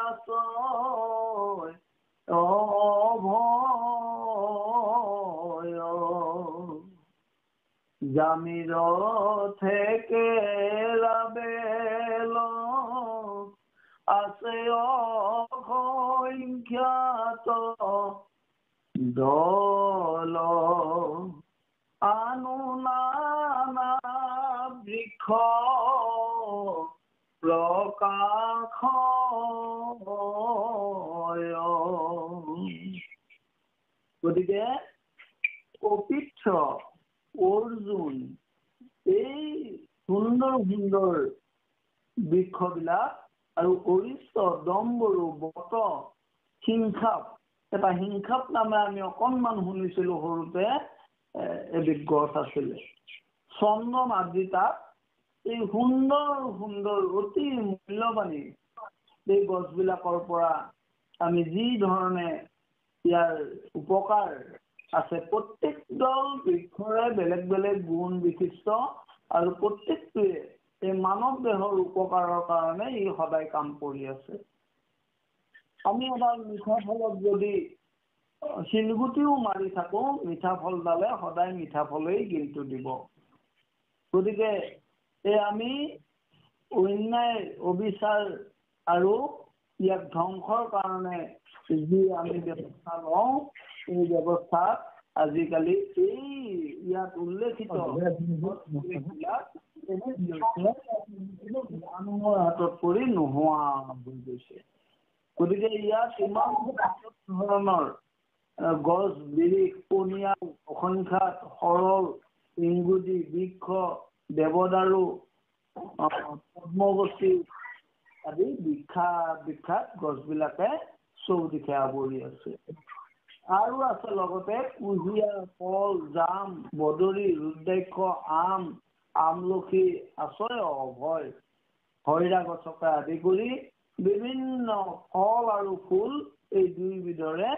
আছয় অভয় জামিৰ থেকে ৰাবেল আছে অসংখ্যাত দল আনু নানা বৃক্ষ প্ৰকাশ গতিকে পবিত্ৰ অৰ্জুন এই সুন্দৰ সুন্দৰ বৃক্ষবিলাক আৰু অৰিষ্ট ডম্বৰু বট হিংসাপ এটা হিংসাপ নামে আমি অকণমান শুনিছিলো সৰুতে এবিধ গছ আছিলে চন্দন আদিতা এই সুন্দৰ সুন্দৰ অতি মূল্যৱানী এই গছবিলাকৰ পৰা আমি যি ধৰণে ইয়াৰ উপকাৰ আছে প্ৰত্যেকডাল বৃক্ষৰে বেলেগ বেলেগ গুণ বিশিষ্ট আৰু প্ৰত্যেকটোৱে এই মানৱ দেহৰ উপকাৰৰ কাৰণে ই সদায় কাম কৰি আছে আমি এডাল মিঠা ফলত যদি শিলগুটিও মাৰি থাকো মিঠা ফলডালে সদায় মিঠা ফলেই কিন্তু দিব গতিকে এই আমি অন্যায় অবিচাৰ আৰু ইয়াক ধ্বংসৰ কাৰণে যি আমি ব্যৱস্থা লওঁ এই ব্যৱস্থাত আজিকালি এই ইয়াত উল্লেখিত মানুহৰ হাতত পৰি নোহোৱা হৈ গৈছে গতিকে ইয়াত ইমান ধৰণৰ গছ বিৰিখ পনিয়াল অসংখ্যাত সৰল ইংগুজি বৃক্ষ দেৱদাৰু পদ্মৱতী আদি বিখ্যাত গছবিলাকে চৌদিশে আৱৰি আছে আৰু আছে লগতে কুঁহিয়া কল জাম বদৰি ৰুদ্ৰাক্ষ আম আমলখি আছয় অভয় হৰিৰা গছকে আদি কৰি বিভিন্ন ফল আৰু ফুল এই দুইবিধৰে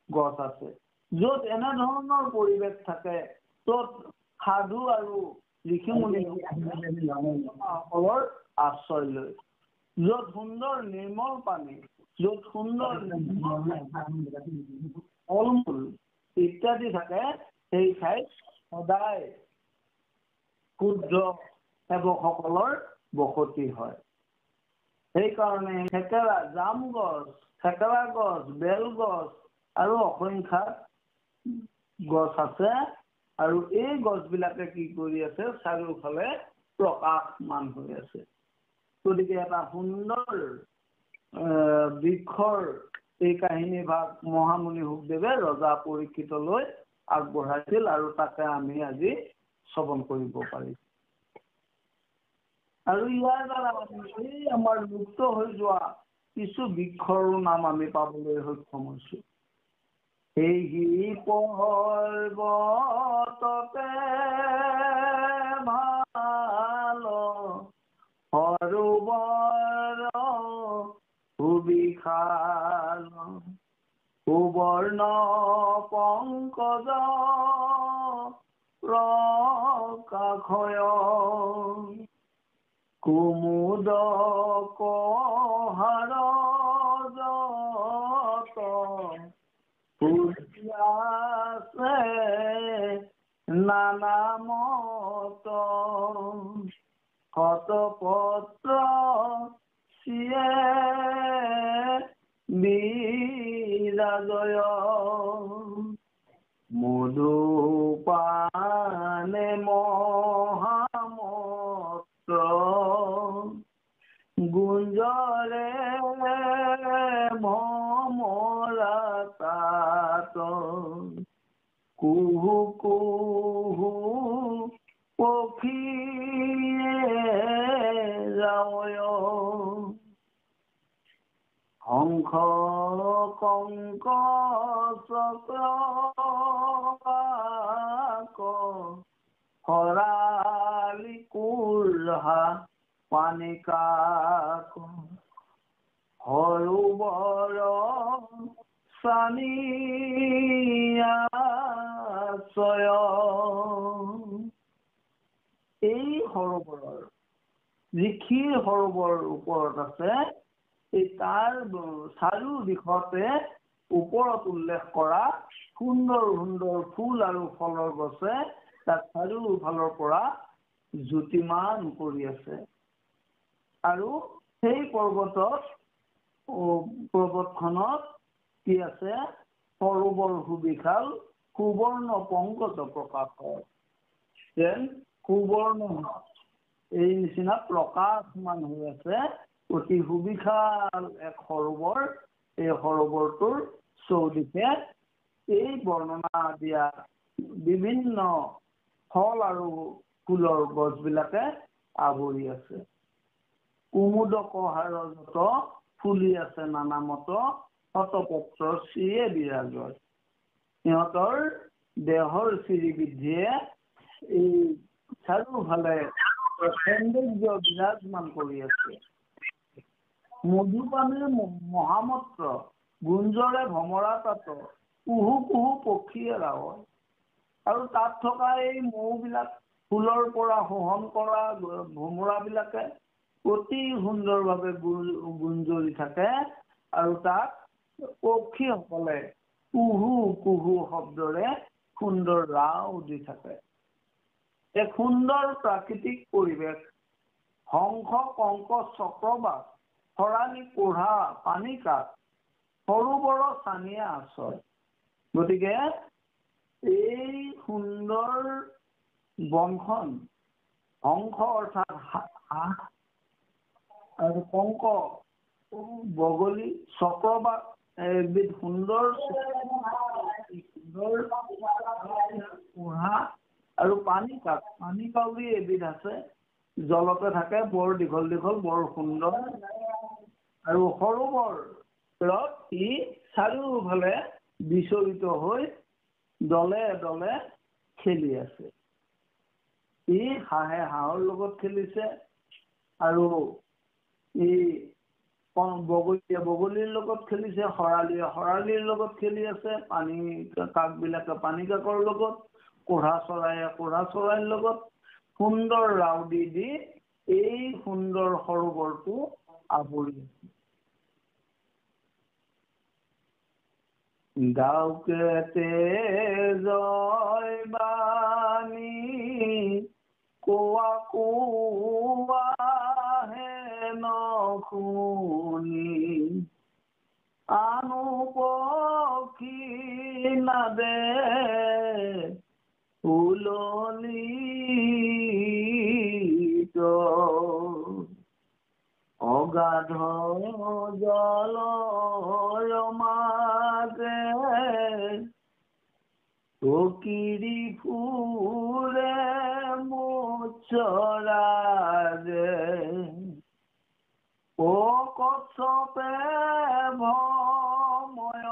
গছ আছে য'ত এনেধৰণৰ পৰিৱেশ থাকে ত'ত সাধু আৰু ঋষিমুনিসকলৰ আশ্ৰয় লয় য'ত সুন্দৰ নিৰ্মল পানী য'ত সুন্দৰ ফল-মূল ইত্যাদি থাকে সেই ঠাইত সদায় শুদ্ধ সেৱকসকলৰ বসতি হয় সেইকাৰণে থেকেৰা জাম গছ থেকেৰা গছ বেল গছ আৰু অসংখ্যাত গছ আছে আৰু এই গছবিলাকে কি কৰি আছে চাৰিওফালে প্ৰকাশমান হৈ আছে গতিকে এটা সুন্দৰ বৃক্ষৰ এই কাহিনী ভাগ মহামুনি শুকদেৱে ৰজা পৰীক্ষিতলৈ আগবঢ়াইছিল আৰু তাকে আমি আজি শ্ৰৱণ কৰিব পাৰিম আৰু ইয়াৰ দ্বাৰা এই আমাৰ লুপ্ত হৈ যোৱা কিছু বৃক্ষৰো নাম আমি পাবলৈ সক্ষম হৈছো এই পৰ্বততে ভাল সৰোবৰ সুবিশাল সুবৰ্ণ পংকজ প্ৰকাশয় কুমুদ কহাৰ যত আছে নানামত শতপত্ৰ সিয়ে বিৰাজয় মধুপানে মহামত্ৰ গুঞ্জৰে ভমৰা তাত কুহু কুহু পক্ষীয়ে যাৱয় হংস কংক চক্ৰ কৰালি কুৰ্হা পানিকাক সৰোবৰ সানিয়াছয়। এই সৰোবৰৰ যিখিৰ সৰোবৰৰ ওপৰত আছে, এই তাৰ চাৰিও দিশতে ওপৰত উল্লেখ কৰা সুন্দৰ সুন্দৰ ফুল আৰু ফলৰ গছে তাক চাৰিওফালৰ পৰা জ্যোতিমান কৰি আছে। আৰু সেই পৰ্বতখনত কি আছে? সৰোবৰ সুবিশাল সুবৰ্ণ পংকজ প্ৰকাশ হয়। যেন সুবৰ্ণ এই নিচিনা প্ৰকাশমান হৈ আছে অতি সুবিশাল এক সৰোবৰ। এই সৰোবৰটোৰ চৌদিশে এই বৰ্ণনা দিয়া বিভিন্ন ফল আৰু ফুলৰ গছবিলাকে আৱৰি আছে। কুমুদ কহাৰত ফুলি আছে নানামত, শতপত্ৰ শ্ৰীয়ে বিৰাজয়। সিহঁতৰ দেহৰ শ্ৰীবৃদ্ধিয়ে এই চাৰিওফালে সৌন্দৰ্য বিৰাজমান কৰি আছে। মধুপানীৰ মহামত্ৰ গুঞ্জৰে ভমৰা তাত কুহু কুহু পক্ষীয়ে ৰাৱয়। আৰু তাত থকা এই মৌবিলাক ফুলৰ পৰা শোষণ কৰা ভমৰাবিলাকে অতি সুন্দৰভাৱে গুঞ্জৰি থাকে। আৰু তাত পক্ষীসকলে কুহু কুহু শব্দৰে সুন্দৰ ৰাও দি থাকে। এক সুন্দৰ প্ৰাকৃতিক পৰিৱেশ। হংস কংক চক্ৰবাক খৰালি কোঢ়া পানীকাত সৰোবৰ চানিয়া আশ্ৰয়। গতিকে এই সুন্দৰ বনখন, হংস অৰ্থাৎ হাঁহ আৰু কংক বগলী, চক্ৰবাক এবিধ সুন্দৰ কোঢ়া আৰু পানী কাউৰী এবিধ আছে, জলতে থাকে, বৰ দীঘল দীঘল, বৰ সুন্দৰ। আৰু সৰোবৰত ই চাৰিওফালে বিচৰিত হৈ দলে দলে খেলি আছে। ই হাঁহে হাঁহৰ লগত খেলিছে, আৰু ই বগলীয়ে বগলীৰ লগত খেলিছে, শৰালীয়ে শৰালীৰ লগত খেলি আছে, পানী কাকবিলাকে পানী কাকৰ লগত, কোঢ়া চৰাইয়ে কোঢ়া চৰাইৰ লগত সুন্দৰ ৰাও দি দি এই সুন্দৰ সৰোবৰটো আৱৰি আছে। গাঁওকে জয় বাণী কোৱা কোৱাহে নশুনি, আনু পক্ষী নাদে উললিত, অগাধ জলৰ মাজে চকিৰি ফুৰে মুচৰাজে, ও কচ্ছপে ভময়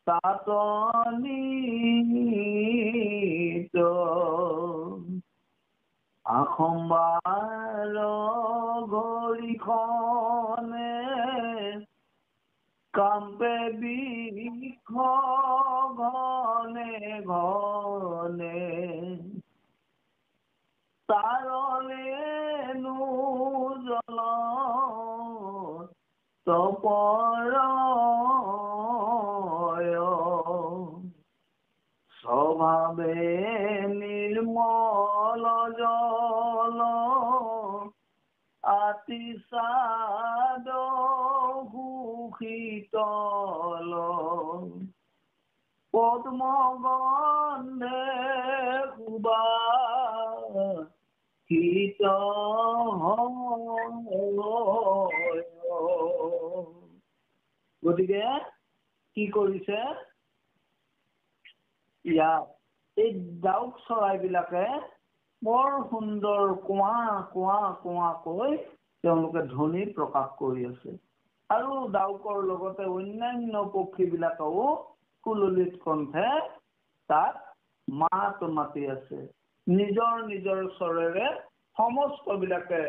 তাতনিত, আখম্বাৰ ঘড়ীখনে কাম্পে বৃক্ষ ঘনে ঘনে, তাৰলেনো জল তপৰ স্বভাৱে নিৰ্মল জল, আতিশাদ সুশীতল, পদ্ম গন্ধে সুবাসিত হয়। গতিকে কি কৰিছে ইয়াত? এই ডাউক চৰাইবিলাকে বৰ সুন্দৰ কোৱা কোৱা কোৱাকৈ তেওঁলোকে ধ্বনি প্ৰকাশ কৰি আছে। আৰু ডাউকৰ লগতে অন্যান্য পক্ষীবিলাকেও কুললিত কণ্ঠে তাত মাত মাতি আছে। নিজৰ নিজৰ স্বৰেৰে সমস্ত বিলাকে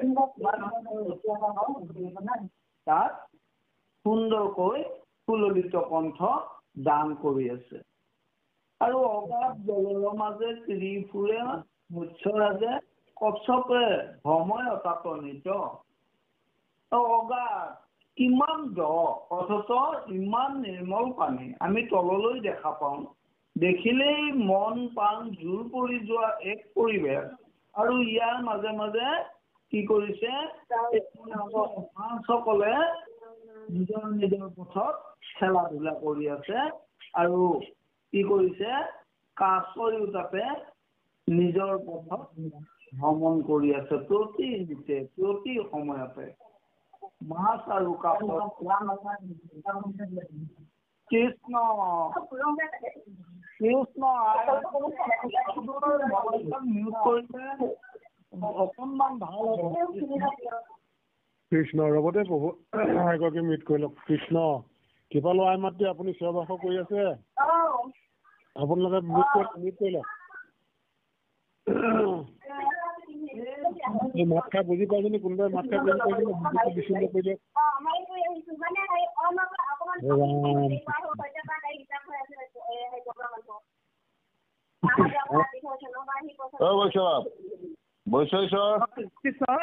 তাত সুন্দৰকৈ সুললিত কণ্ঠ দান কৰি আছে। আৰু অগাধ জলৰ মাজে ত্ৰি ফুৰে মৎস্যৰাজে কচ্ছপে ভ্ৰময় অতাতনিত। অগাধ কিমান দ অথচ ইমান নিৰ্মল পানী আমি তললৈ দেখা পাওঁ। দেখিলেই মন প্ৰাণ জোৰ পৰি যোৱা এক পৰিৱেশ। আৰু ইয়াৰ মাজে মাজে কি কৰিছে মাছসকলে নিজৰ নিজৰ পথত খেলা ধূলা কৰি আছে। আৰু কি কৰিছে কাছয়ো তাতে নিজৰ পথত ভ্ৰমণ কৰি আছে। প্ৰতি নিতে প্ৰতি সময়তে মাছ আৰু কাছ কৃষ্ণ কৃষ্ণ মিউট কৰিছে অকণমান ভাল হ'ব। কৃষ্ণ ৰবতে প্ৰভু এগৰাকী মিউট কৰি লওক। কৃষ্ণ কৃপালো আই মাতৃ আপুনি সেৱা বাস কৰি আছে। আপোনালোকে মিউট কৰি লওক। মাত খাই বুজি পাইছে নি? কোনোবাই মাত খাই বুজি পাইছে নি? বিশুদ্ধ কৰি দিয়ক।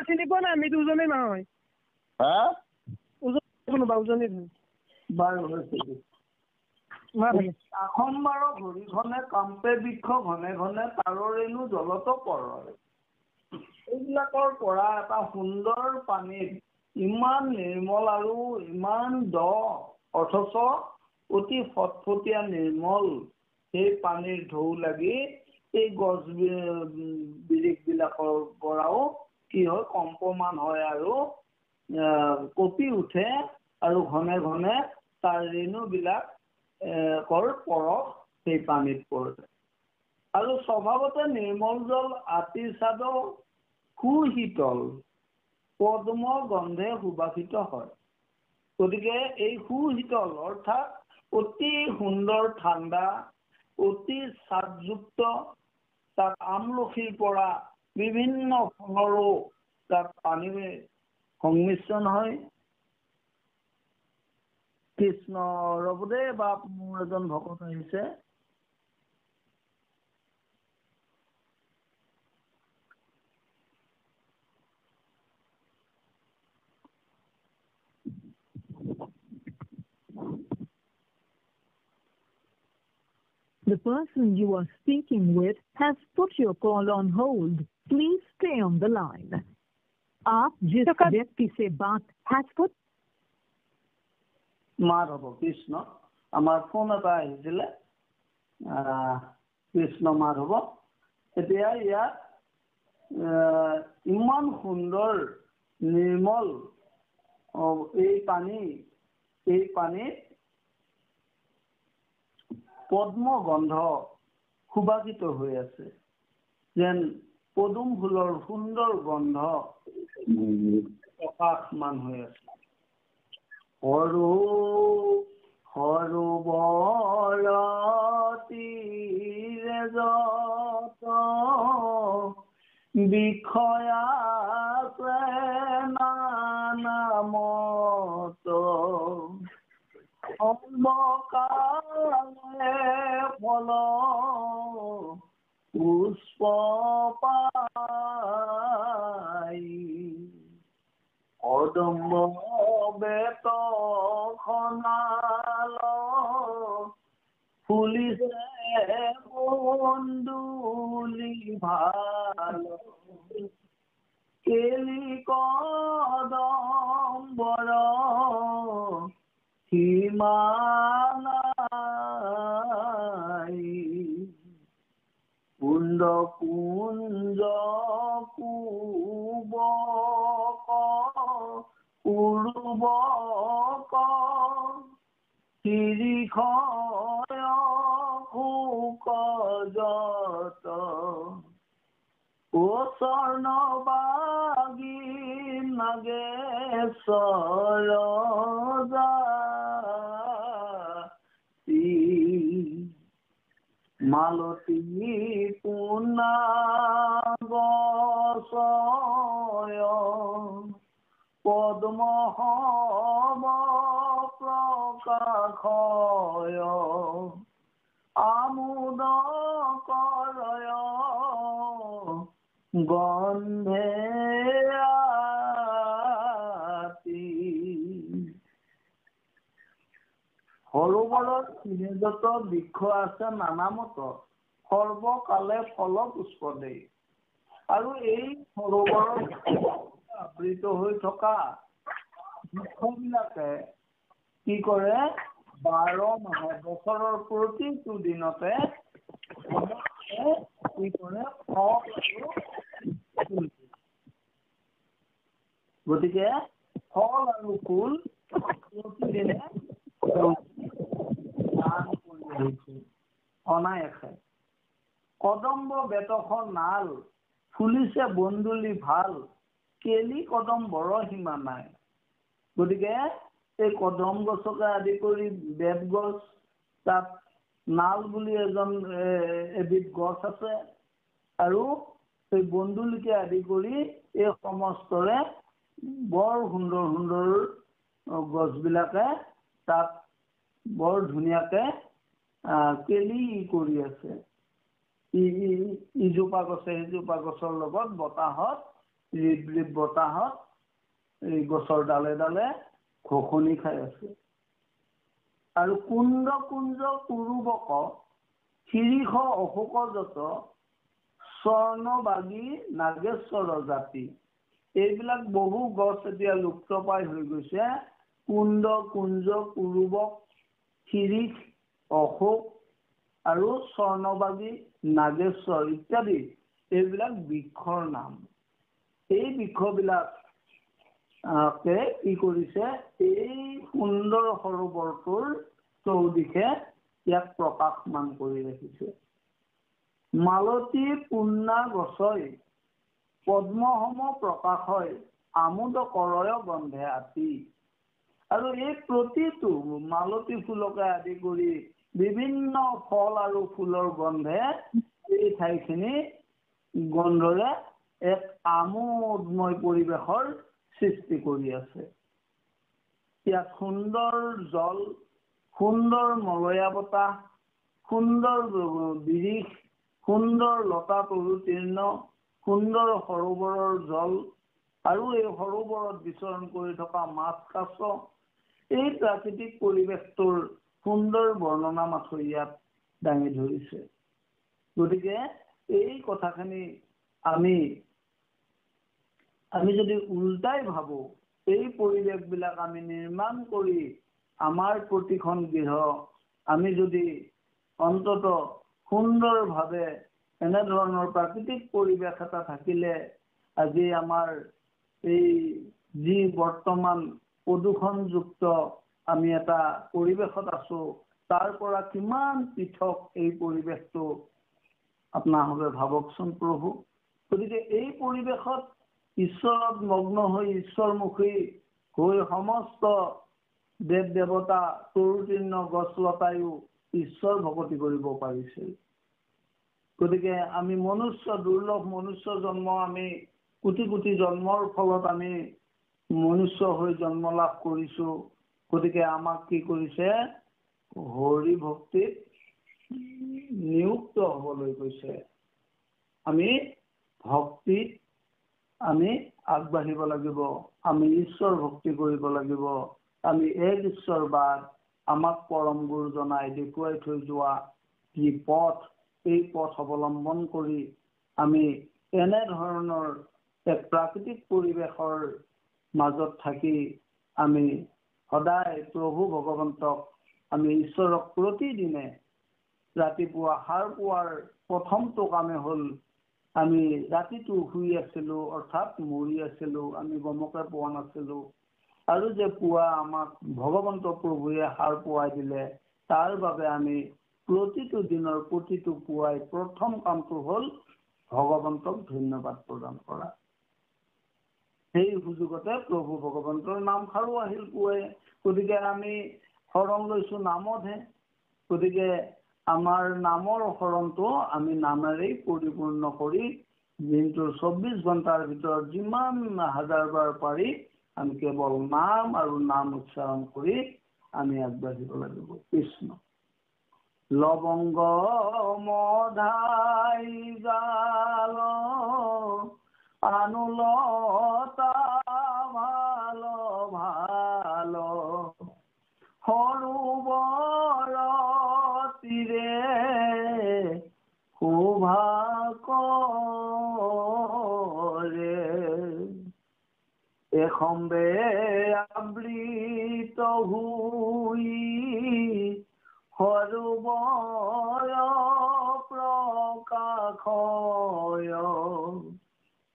চিনি পোৱা নাই? আমি দুজনেই নহয় কোনোবা উজনি বাৰু আসম্বাৰ ঘড়ীখনে কাম্পে বৃক্ষ ঘনে ঘনে তাৰৰেণু জলত পৰয়। এইবিলাকৰ পৰা এটা সুন্দৰ পানীত ইমান নিৰ্মল আৰু ইমান দ অথচ অতি ফটফটীয়া নিৰ্মল সেই পানীৰ ঢৌ লাগি এই গছ বিৰিখবিলাকৰ পৰাও কি হয় কম্পমান হয় আৰু কঁপি উঠে আৰু ঘনে ঘনে তাৰ ৰেণুবিলাক পৰশ সেই পানীত পৰে। আৰু স্বভাৱতে নিৰ্মল জল আতি চাদ সুশীতল পদ্ম গন্ধে সুবাসিত হয়। গতিকে এই সুশীতল অৰ্থাৎ অতি সুন্দৰ ঠাণ্ডা অতি স্বাদযুক্ত তাত আমলখিৰ পৰা বিভিন্ন ফলৰো তাত পানীৰ সংমিশ্ৰণ হয়। কৃষ্ণ ৰবদে বাপ মোৰ এজন ভকত আহিছে। The person you are speaking with has put your call on hold. Please stay on the line. आप जिस व्यक्ति से बात has put মাৰ হ'ব কৃষ্ণ। আমাৰ ফোন এটা আহিছিলে কৃষ্ণ মাৰ হ'ব। এতিয়া ইয়াত ইমান সুন্দৰ নিৰ্মল এই পানীত পদ্ম গন্ধ সুবাসিত হৈ আছে। যেন পদুম ফুলৰ সুন্দৰ গন্ধ প্ৰকাশমান হৈ আছে। সৰু সৰু বৰতীৰে যত বিষয়া নামত অম্বকালে ফল পুষ্প পাই অদম্ব বেত খনাল ফুলিছে বন্দুলি ভাল কেলি কদম্বৰ হিমালাই কুণ্ড কুঞ্জ কুবক উৰুবক শিৰিষয় শুক যত ও স্বৰ্ণবাগী নাগেশ্বৰ জাতি মালতী পুনা গছয় পদ্ম হব প্ৰকাশয় আমোদ কৰয় গন্ধে আতি। সৰোবৰত চিনেজত বৃক্ষ আছে নানামত, সৰ্বকালে ফল পুষ্প দেই। আৰু এই সৰোবৰত আবৃত হৈ থকা বৃক্ষবিলাকে কি কৰে, 12 মাহে বছৰৰ প্ৰতিটো দিনতে কি কৰে, ফল আৰু ফুল। গতিকে ফল আৰু ফুল প্ৰতিদিনে অনায়াসে। কদম্ব বেতস নাল, ফুলিছে বন্দুলি ভাল, কেলি কদম বৰ সীমা নাই। গতিকে এই কদম গছকে আদি কৰি বেত গছ, তাত নাল বুলি এবিধ গছ আছে, আৰু এই বন্দুলিকে আদি কৰি এই সমস্তৰে বৰ সুন্দৰ সুন্দৰ গছবিলাকে তাত বৰ ধুনীয়াকে কেলি কৰি আছে। ইজোপা গছে সিজোপা গছৰ লগত বতাহত ৰিব ৰিব বতাহত এই গছৰ ডালে ডালে খোখনি খাই আছে। আৰু কুণ্ড কুঞ্জ কুৰুবক, শিৰিষ অশোক যত, স্বৰ্ণবাগী নাগেশ্বৰ জাতি। এইবিলাক বহু গছ এতিয়া লুপ্তপ্ৰায় হৈ গৈছে। কুণ্ড কুঞ্জ কুৰুবক, শিৰিষ অশোক আৰু স্বৰ্ণবাগী নাগেশ্বৰ ইত্যাদি এইবিলাক বৃক্ষৰ নাম। এই বৃক্ষবিলাকে কি কৰিছে, এই সুন্দৰ সৰোবৰটোৰ চৌদিশে ইয়াক প্ৰকাশমান কৰি ৰাখিছে। মালতী পুন্না গছই, পদ্মসম প্ৰকাশয়, আমোদ কৰয় গন্ধে আতি। আৰু এই প্ৰতিটো মালতী ফুলকে আদি কৰি বিভিন্ন ফল আৰু ফুলৰ গন্ধে এই ঠাইখিনি গন্ধৰে এক আমোদময় পৰিৱেশৰ সৃষ্টি কৰি আছে। ইয়াত সুন্দৰ জল, সুন্দৰ মলয়া বতাহ, সুন্দৰ বিৰিষ, সুন্দৰ লতা তৰুতীৰ্ণ, সুন্দৰ সৰোবৰৰ জল, আৰু এই সৰোবৰত বিচৰণ কৰি থকা মাছ কাছ, এই প্ৰাকৃতিক পৰিৱেশটোৰ সুন্দৰ বৰ্ণনা মাথো ইয়াত দাঙি ধৰিছে। গতিকে এই কথাখিনি আমি যদি উল্টাই ভাবো, এই পৰিৱেশবিলাক আমি নিৰ্মাণ কৰি আমাৰ প্ৰতিখন গৃহ আমি যদি অন্তত সুন্দৰভাৱে এনেধৰণৰ প্ৰাকৃতিক পৰিৱেশ এটা থাকিলে, আজি আমাৰ এই যি বৰ্তমান প্ৰদূষণযুক্ত আমি এটা পৰিৱেশত আছো, তাৰ পৰা কিমান পৃথক এই পৰিৱেশটো আপোনালোকে ভাবকচোন প্ৰভু। গতিকে এই পৰিৱেশত ঈশ্বৰত মগ্ন হৈ ঈশ্বৰমুখী হৈ সমস্ত দেৱ দেৱতা তৰুতীৰ্ণ গছ লতায়ো ঈশ্বৰ ভকতি কৰিব পাৰিছিল। গতিকে আমি দুৰ্লভ মনুষ্য জন্ম, আমি কোটি কোটি জন্মৰ ফলত আমি মনুষ্য হৈ জন্ম লাভ কৰিছো। গতিকে আমাক কি কৰিছে, হৰি ভক্তিত নিযুক্ত হবলৈ কৈছে। আমি ভক্তিত আমি আগবাঢ়িব লাগিব, আমি ঈশ্বৰ ভক্তি কৰিব লাগিব। আমি এক ঈশ্বৰবাদ আমাক পৰম গুৰুজনাই দেখুৱাই থৈ যোৱা যি পথ, এই পথ অৱলম্বন কৰি আমি এনেধৰণৰ এক প্ৰাকৃতিক পৰিৱেশৰ মাজত থাকি আমি সদায় প্ৰভু ভগৱন্তক, আমি ঈশ্বৰক প্ৰতিদিনে ৰাতিপুৱা সাৰ পোৱাৰ প্ৰথমটো কামে হ'ল, আমি ৰাতিটো শুই আছিলো, অৰ্থাৎ মৰি আছিলো, আমি গমকে পোৱা নাছিলো। আৰু যে পুৱা আমাক ভগৱন্ত প্ৰভুৱে সাৰ পোৱাই দিলে, তাৰ বাবে আমি প্ৰতিটো দিনৰ প্ৰতিটো পুৱাই প্ৰথম কামটো হ'ল ভগৱন্তক ধন্যবাদ প্ৰদান কৰা। সেই সুযোগতে প্ৰভু ভগৱন্তৰ নামষাৰো আহিল পুৱাই। গতিকে আমি শৰণ লৈছো নামতহে। গতিকে আমাৰ নামৰ শৰণটো আমি নামেৰেই পৰিপূৰ্ণ কৰি দিনটোৰ 24 ঘণ্টাৰ ভিতৰত যিমান হাজাৰ বাৰ পাৰি আমি কেৱল নাম আৰু নাম উচ্চাৰণ কৰি আমি আগবাঢ়িব লাগিব। কৃষ্ণ। লবংগ মধাই জাল আনুলতা ভাল ভাল সৰুবৰ তীৰে শোভা কৰে এখম্বে আবৃত হুই সৰুবৰ প্ৰকাশয়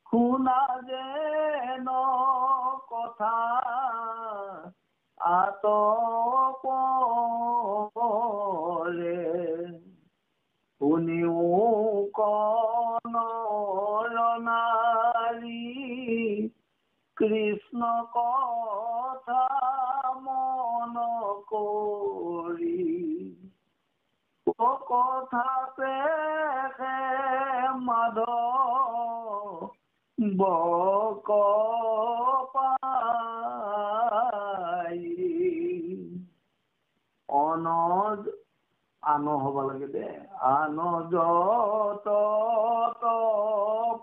শুনা যেন কথা আতপৰে শুনিও কনৰ নাৰী কৃষ্ণ কথা মন কৰি কথাতে মাধৱ বক পাই অনজ আন হ'ব লাগে দে আনজত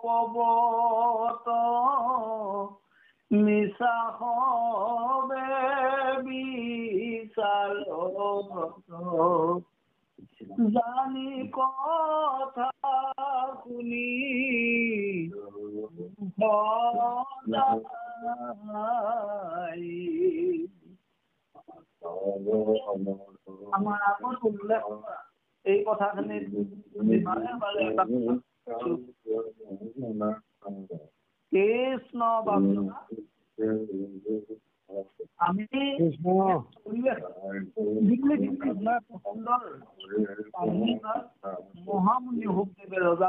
পবত মিছা হবে বিচাৰ জানি কথা শুনি আমাৰ আগত উল্লেখ কৰা এই কথাখিনি কৃষ্ণ বাবুনা আমি মহামুনি হুকদেৱে ৰজা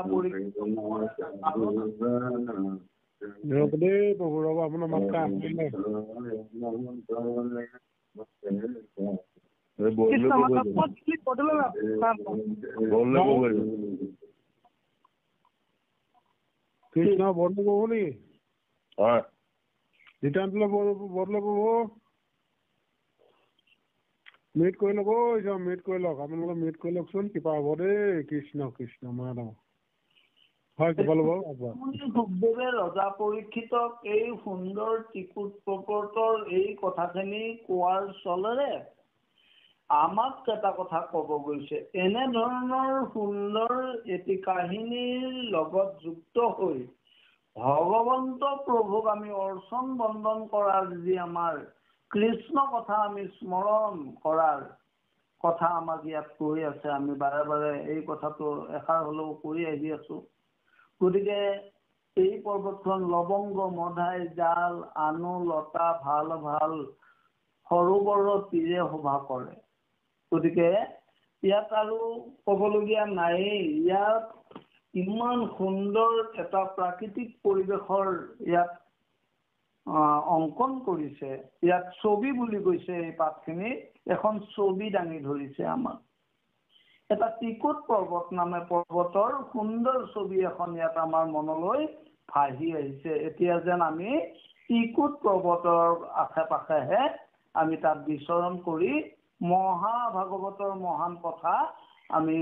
প্ৰভু ৰব আপোনাৰ মাত্ৰা কৃষ্ণ বৰ্ণ কব নেকি জিতান্তলৈ বদলে কব মিট কৰি লওক মিট কৰি লওক আপোনালোকে মিট কৰি লওকচোন কিবা হ'ব দেই কৃষ্ণ কৃষ্ণ মাধৱ হয় কিবা ল'ব হুকদেৱে ৰজা পৰীক্ষিতক এই সুন্দৰ ত্ৰিকুট প্ৰকৃতৰ এই কথাখিনি কোৱাৰ চলেৰে আমাক এটা কথা ক'ব গৈছে এনেধৰণৰ সুন্দৰ এটি কাহিনীৰ লগত যুক্ত হৈ ভগৱন্ত প্ৰভুক আমি অৰ্চন বন্দন কৰাৰ যি আমাৰ কৃষ্ণ কথা আমি স্মৰণ কৰাৰ কথা আমাক ইয়াত কৈ আছে আমি বাৰে বাৰে এই কথাটো এষাৰ হ'লেও কৰি আহি আছো গতিকে এই পৰ্বতখন লবংগ মধাই জাল আনু লতা ভাল ভাল সৰোবৰৰ তীৰে শোভা কৰে গতিকে ইয়াত আৰু ক'বলগীয়া নায়েই ইয়াত ইমান সুন্দৰ এটা প্ৰাকৃতিক পৰিৱেশৰ ইয়াত অংকন কৰিছে ইয়াত ছবি বুলি কৈছে এই পাতখিনি এখন ছবি দাঙি ধৰিছে আমাক এটা ত্ৰিকুট পৰ্বত নামে পৰ্বতৰ সুন্দৰ ছবি এখন ইয়াত আমাৰ মনলৈ ভাহি আহিছে এতিয়া যেন আমি ত্ৰিকুট পৰ্বতৰ আশে পাশেহে আমি তাত বিচৰণ কৰি মহাভাগৱতৰ মহান কথা আমি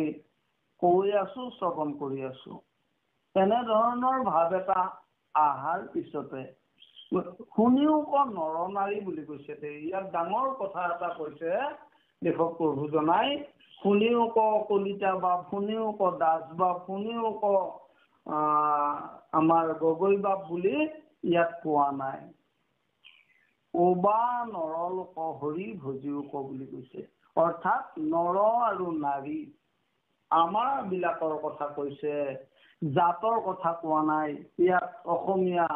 কৈ আছো শ্ৰৱণ কৰি আছো এনেধৰণৰ ভাৱ এটা আহাৰ পিছতে শুনিও নৰনাৰী বুলি কৈছে ইয়াত ডাঙৰ কথা এটা কৈছে লেখক প্ৰভু জনাই শুনিও কলিতা বাপ শুনিও দাস বাপ শুনিও আমাৰ গগৈ বাপ বুলি ইয়াত কোৱা নাই ওবা নৰলোক হৰি ভজিও বুলি কৈছে অৰ্থাৎ নৰ আৰু নাৰী আমাৰ বিলাকৰ কথা কৈছে জাতৰ কথা কোৱা নাই ইয়াত অসমীয়া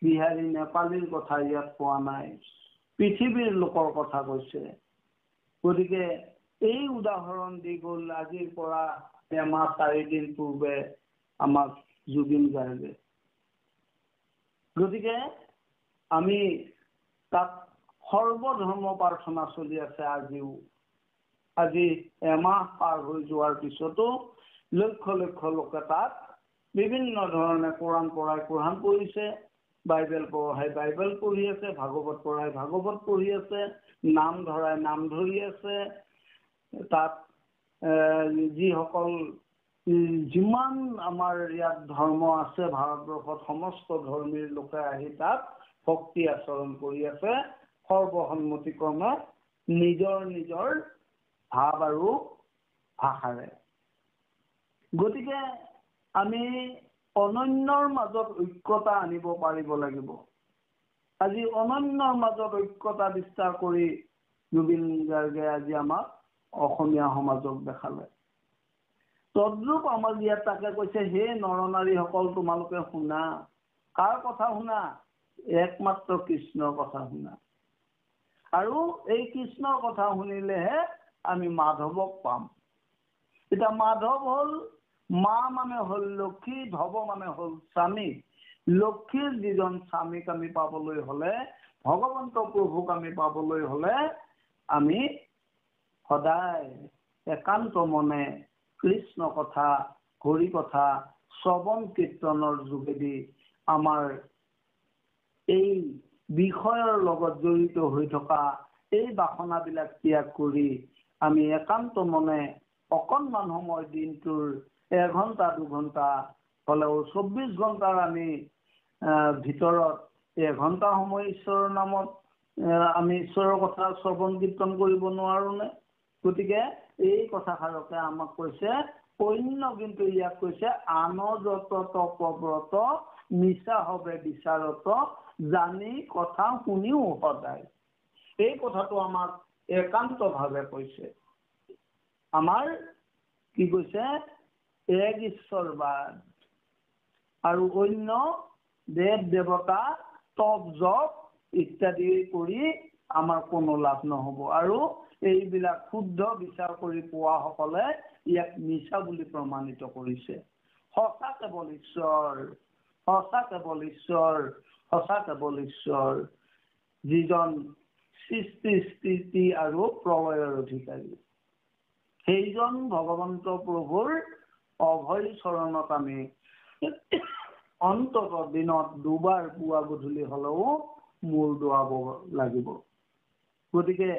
বিহাৰী নেপালীৰ কথা ইয়াত কোৱা নাই পৃথিৱীৰ লোকৰ কথা কৈছে গতিকে এই উদাহৰণ দি গ'ল আজিৰ পৰা এমাহ 4 দিন পূৰ্বে আমাক জুবিন গাৰ্গে গতিকে আমি তাত সৰ্বধৰ্ম প্ৰাৰ্থনা চলি আছে আজিও আজি এমাহ পাৰ হৈ যোৱাৰ পিছতো লক্ষ লক্ষ লোকে তাত বিভিন্ন ধৰণে কোৰাণ পঢ়াই কোৰাণ পঢ়িছে বাইবেল পঢ়াই বাইবেল পঢ়ি আছে, ভাগৱত পঢ়াই ভাগৱত পঢ়ি আছে, নাম ধৰাই নাম ধৰি আছে। তাত যিসকল যিমান আমাৰ ইয়াত ধৰ্ম আছে ভাৰতবৰ্ষত সমস্ত ধৰ্মীৰ লোকে আহি তাত ভক্তি আচৰণ কৰি আছে, সৰ্বসন্মতিক্ৰমে নিজৰ নিজৰ ভাৱ আৰু ভাষাৰে। গতিকে আমি অনন্যৰ মাজত ঐক্যতা আনিব পাৰিব লাগিব। আজি অনন্যৰ মাজত ঐক্যতা বিস্তাৰ কৰি জুবিন গাৰ্গে আজি আমাক অসমীয়া সমাজক দেখালে। তদ্ৰূপ আমাৰ ইয়াত তাকে কৈছে, হে নৰনাৰীসকল তোমালোকে শুনা। কাৰ কথা শুনা? একমাত্ৰ কৃষ্ণৰ কথা শুনা। আৰু এই কৃষ্ণৰ কথা শুনিলেহে আমি মাধৱক পাম। এতিয়া মাধৱ হ'ল মা মানে হ'ল লক্ষী, ধৱ মানে হ'ল স্বামী। লক্ষীৰ যিজন স্বামীক আমি পাবলৈ হ'লে, ভগৱন্ত প্ৰভুক আমি পাবলৈ হ'লে আমি সদায় একান্ত মনে কৃষ্ণ কথা, হৰি কথা শ্ৰৱণ কীৰ্তনৰ যোগেদি আমাৰ এই বিষয়ৰ লগত জড়িত হৈ থকা এই বাসনাবিলাক ত্যাগ কৰি আমি একান্ত মনে অকণমান সময় দিনটোৰ 1 ঘণ্টা 2 ঘণ্টা হ'লেও 24 ঘণ্টাৰ আমি ভিতৰত 1 ঘণ্টা সময় ঈশ্বৰৰ নামত আমি ঈশ্বৰৰ কথা শ্ৰৱণ কীৰ্তন কৰিব নোৱাৰোনে? গতিকে এই কথাষাৰকে আমাক কৈছে, অন্য কিন্তু ইয়াক কৈছে আনযত তপব্ৰত মিছা হবে বিচাৰত জানি কথা শুনিও সদায়। এই কথাটো আমাক একান্তভাৱে কৈছে। আমাৰ কি কৈছে? এক ঈশ্বৰবাদ আৰু অন্য দেৱ দেৱতা তপ জপ ইত্যাদি কৰি আমাৰ কোনো লাভ নহ'ব। আৰু এইবিলাক শুদ্ধ বিচাৰ কৰি পোৱাসকলে ইয়াক মিছা বুলি প্ৰমাণিত কৰিছে। সঁচা কেৱল ঈশ্বৰ, সঁচা কেৱল ঈশ্বৰ, সঁচা কেৱল ঈশ্বৰ, যিজন সৃষ্টি স্থিতি আৰু প্ৰলয়ৰ অধিকাৰী। সেইজন ভগৱন্ত প্ৰভুৰ অভয় চৰণত আমি অন্তত দিনত 2 বাৰ পুৱা গধূলি হ'লেও মূৰ দোৱাব লাগিব। গতিকে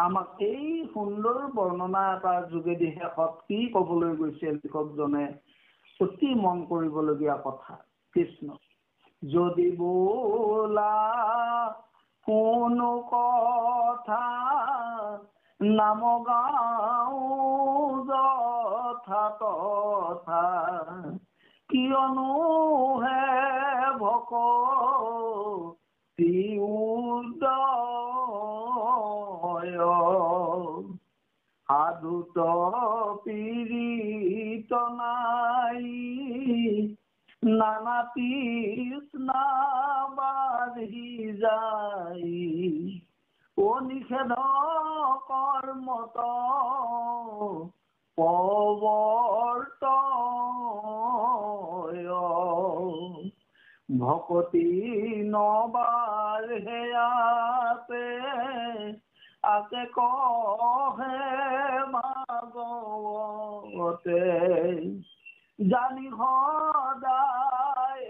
আমাক এই সুন্দৰ বৰ্ণনা এটাৰ যোগেদি শেষত কি ক'বলৈ গৈছে লিখকজনে, অতি মন কৰিবলগীয়া কথা। কৃষ্ণ যদি বোলা কোনো কথা নাম গাওঁ যথা তথা, কিয়নো হে ভকতি উদয় সাধুত পীড়িত নাই, নানা তৃষ্ণা বাঢ়ি যায়, অনিষেধ কৰ্মত প্ৰৱৰ্তয়, ভকতি নবাৰ হেয়াতে আকে কহে ভাগৱতে, জানি সদায়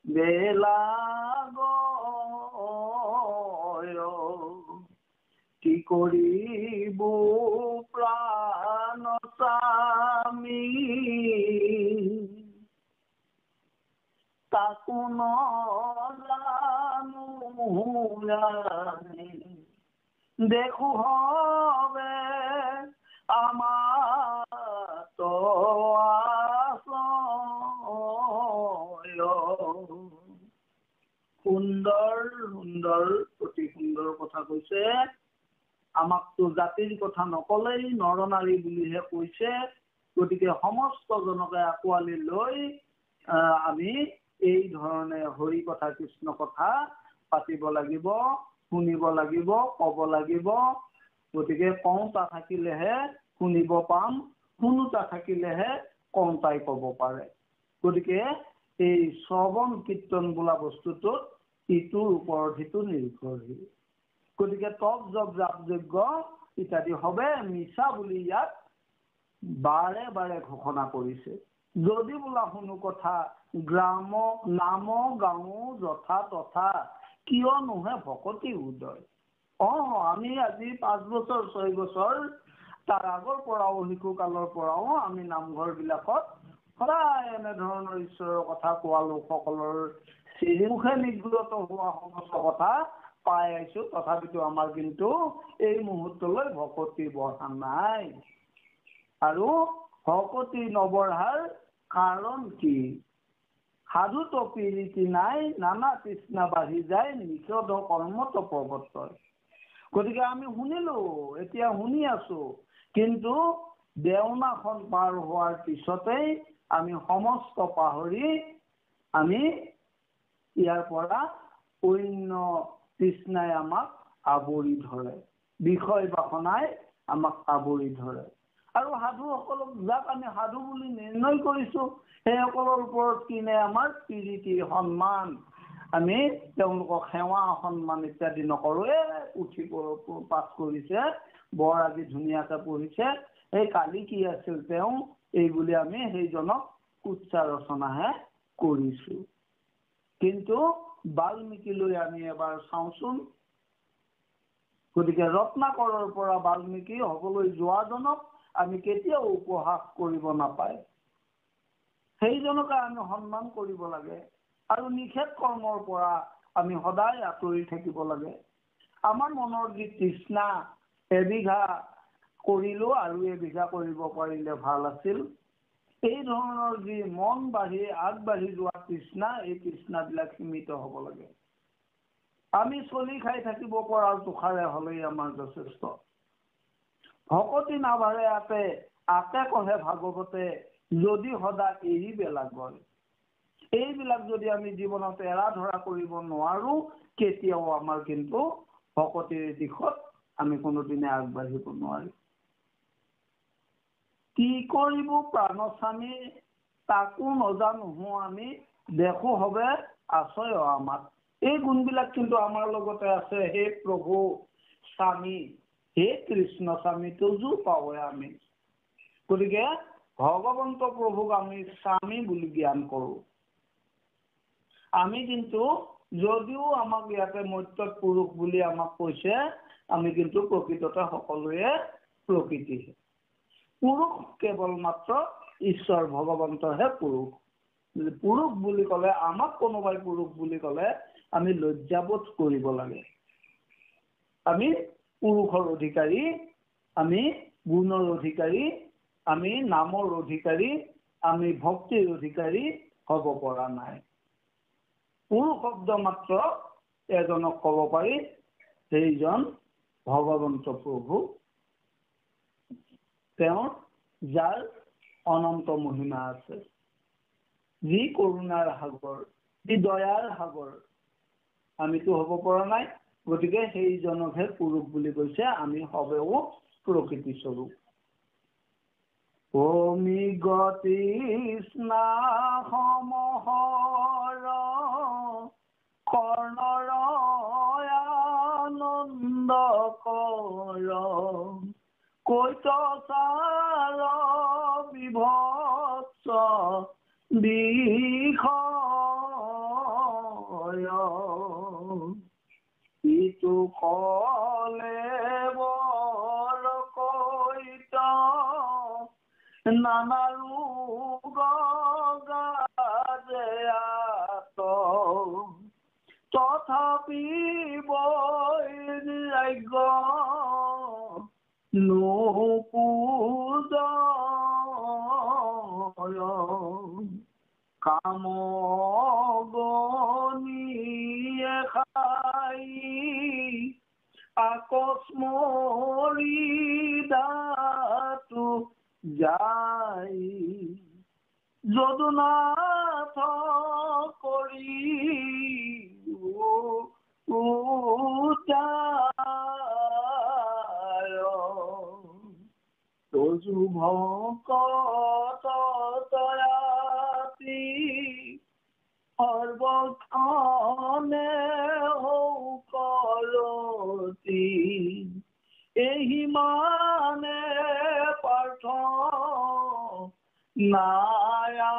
বেলা কি কৰিব প্ৰাণ স্বামী, তাকো নজানো দেখো হবে আমাৰ সুন্দৰ সুন্দৰ অতি সুন্দৰ কথা কৈছে। আমাকতো জাতিৰ কথা নকলেই, নৰনাৰী বুলিহে কৈছে। গতিকে সমস্তজনকে আঁকোৱালি লৈ আমি এই ধৰণে হৰি কথা কৃষ্ণ কথা পাতিব লাগিব, শুনিব লাগিব, ক'ব লাগিব। গতিকে কওঁতা থাকিলেহে শুনিব পাম, শুনোতা থাকিলেহে কওঁতাই ক'ব পাৰে। গতিকে এই শ্ৰৱণ কীৰ্তন বোলা বস্তুটোত ইটোৰ ওপৰত সিটো নিৰ্ভৰশীল। গতিকে তপ জপ জাপ যজ্ঞ ইত্যাদি হবে মিছা বুলি ইয়াত বাৰে বাৰে ঘোষণা কৰিছে। যদি বোলা শুনো কথা গ্ৰাম নাম গাঁও যথা তথা কিয় নোহে ভকতি উদয়। আমি আজি 5 বছৰ 6 বছৰ তাৰ আগৰ পৰাও শিশু কালৰ পৰাও আমি নামঘৰ বিলাকত সদায় এনেধৰণৰ ঈশ্বৰৰ কথা কোৱা লোকসকলৰ শ্ৰীমুখে নিৰ্গত হোৱা সমস্ত কথা পাই আছো। তথাপিতো আমাৰ কিন্তু এই মুহূৰ্তলৈ ভকতি বঢ়া নাই। আৰু ভকতি নবঢ়াৰ কাৰণ কি? সাধুতো প্ৰীতি নাই, নানা তৃষ্ণা বাঢ়ি যায়, নিষেধ কৰ্মত প্ৰৱৰ্তয়। গতিকে আমি শুনিলো, এতিয়া শুনি আছো, কিন্তু দেওনাখন পাৰ হোৱাৰ পিছতেই আমি সমস্ত পাহৰি আমি ইয়াৰ পৰা অন্য তৃষ্ণাই আমাক আৱৰি ধৰে, বিষয় বাসনাই আমাক আৱৰি ধৰে। আৰু সাধুসকলক যাক আমি সাধু বুলি নিৰ্ণয় কৰিছো, সেইসকলৰ ওপৰত কিনে আমাৰ প্ৰীতি সন্মান, আমি তেওঁলোকক সেৱা সন্মান ইত্যাদি নকৰো। উঠি পাঠ কৰিছে, বৰ আজি ধুনীয়াকে পঢ়িছে, এই কালি কি আছিল তেওঁ, এই বুলি আমি সেইজনক উচ্চাৰচনাহে কৰিছো। কিন্তু বাল্মীকিলৈ আমি এবাৰ চাওঁচোন। গতিকে ৰত্নাকৰৰ পৰা বাল্মীকি হ'বলৈ যোৱাজনক আমি কেতিয়াও উপহাস কৰিব নাপায়। সেইজনকে আমি সন্মান কৰিব লাগে আৰু নিষেধ কৰ্মৰ পৰা আমি সদায় আঁতৰি থাকিব লাগে। আমাৰ মনৰ যি তৃষ্ণা, এবিঘা কৰিলো আৰু এবিঘা কৰিব পাৰিলে ভাল আছিল, এই ধৰণৰ যি মন বাঢ়ি আগবাঢ়ি যোৱা তৃষ্ণা, এই তৃষ্ণাবিলাক সীমিত হ'ব লাগে। আমি চলি খাই থাকিব পৰা জোখাৰে হ'লেই আমাৰ যথেষ্ট। ভকতি নাবাঢ়ে আতে কহে ভাগৱতে, যদি সদায় এৰি বেলা গল। এইবিলাক যদি আমি জীৱনত এৰা ধৰা কৰিব নোৱাৰো, কেতিয়াও আমাৰ কিন্তু ভকতিৰ দিশত আমি কোনোদিনে আগবাঢ়িব নোৱাৰিম। কি কৰিব প্ৰাণস্বামী তাকো নজানো আমি, দেখো হবে আছয় আমাক। এই গুণবিলাক কিন্তু আমাৰ লগতে আছে। হে প্ৰভু স্বামী, হে কৃষ্ণ স্বামী, তজু পাৱে আমি। গতিকে ভগৱন্ত প্ৰভুক আমি স্বামী বুলি জ্ঞান কৰো। আমি কিন্তু যদিও আমাক ইয়াতে মৰ্ত্যত পুৰুষ বুলি আমাক কৈছে, আমি কিন্তু প্ৰকৃততে সকলোৱে প্ৰকৃতি। পুৰুষ কেৱল মাত্ৰ ঈশ্বৰ ভগৱন্তৰহে পুৰুষ। পুৰুষ বুলি ক'লে, আমাক কোনোবাই পুৰুষ বুলি ক'লে আমি লজ্জাবোধ কৰিব লাগে। আমি পুৰুষৰ অধিকাৰী, আমি গুণৰ অধিকাৰী, আমি নামৰ অধিকাৰী, আমি ভক্তিৰ অধিকাৰী হ'ব পৰা নাই। পুৰুষ শব্দ মাত্ৰ এজনক ক'ব পাৰি, সেইজন ভগৱন্ত প্ৰভু। তেওঁৰ যাৰ অনন্ত মহিমা আছে, যি কৰোণাৰ সাগৰ, যি দয়াৰ সাগৰ, আমিতো হ'ব পৰা নাই। গতিকে সেইজনকহে পুৰুষ বুলি কৈছে। আমি হবেও প্ৰকৃতি স্বৰূপ। অমি গতিষ্ণা সমহৰ কৰ্ণৰ আনন্দ কৰ, কৈতচাৰ বিভৎস বিষয়, ইটো কলে বৰ কৈত, নানা ৰোগ গাজে আত, তথাপি বৈৰাগ্য নোপূজয়, কাম গনিয়ে খাই আকস্মৰি দাতু যাই, যদুনাথ কৰি উচাৰ, তজু ভকত তয়াতি সৰ্বক্ষণে কৰতি, এহি মানে পাৰ্থ নায়া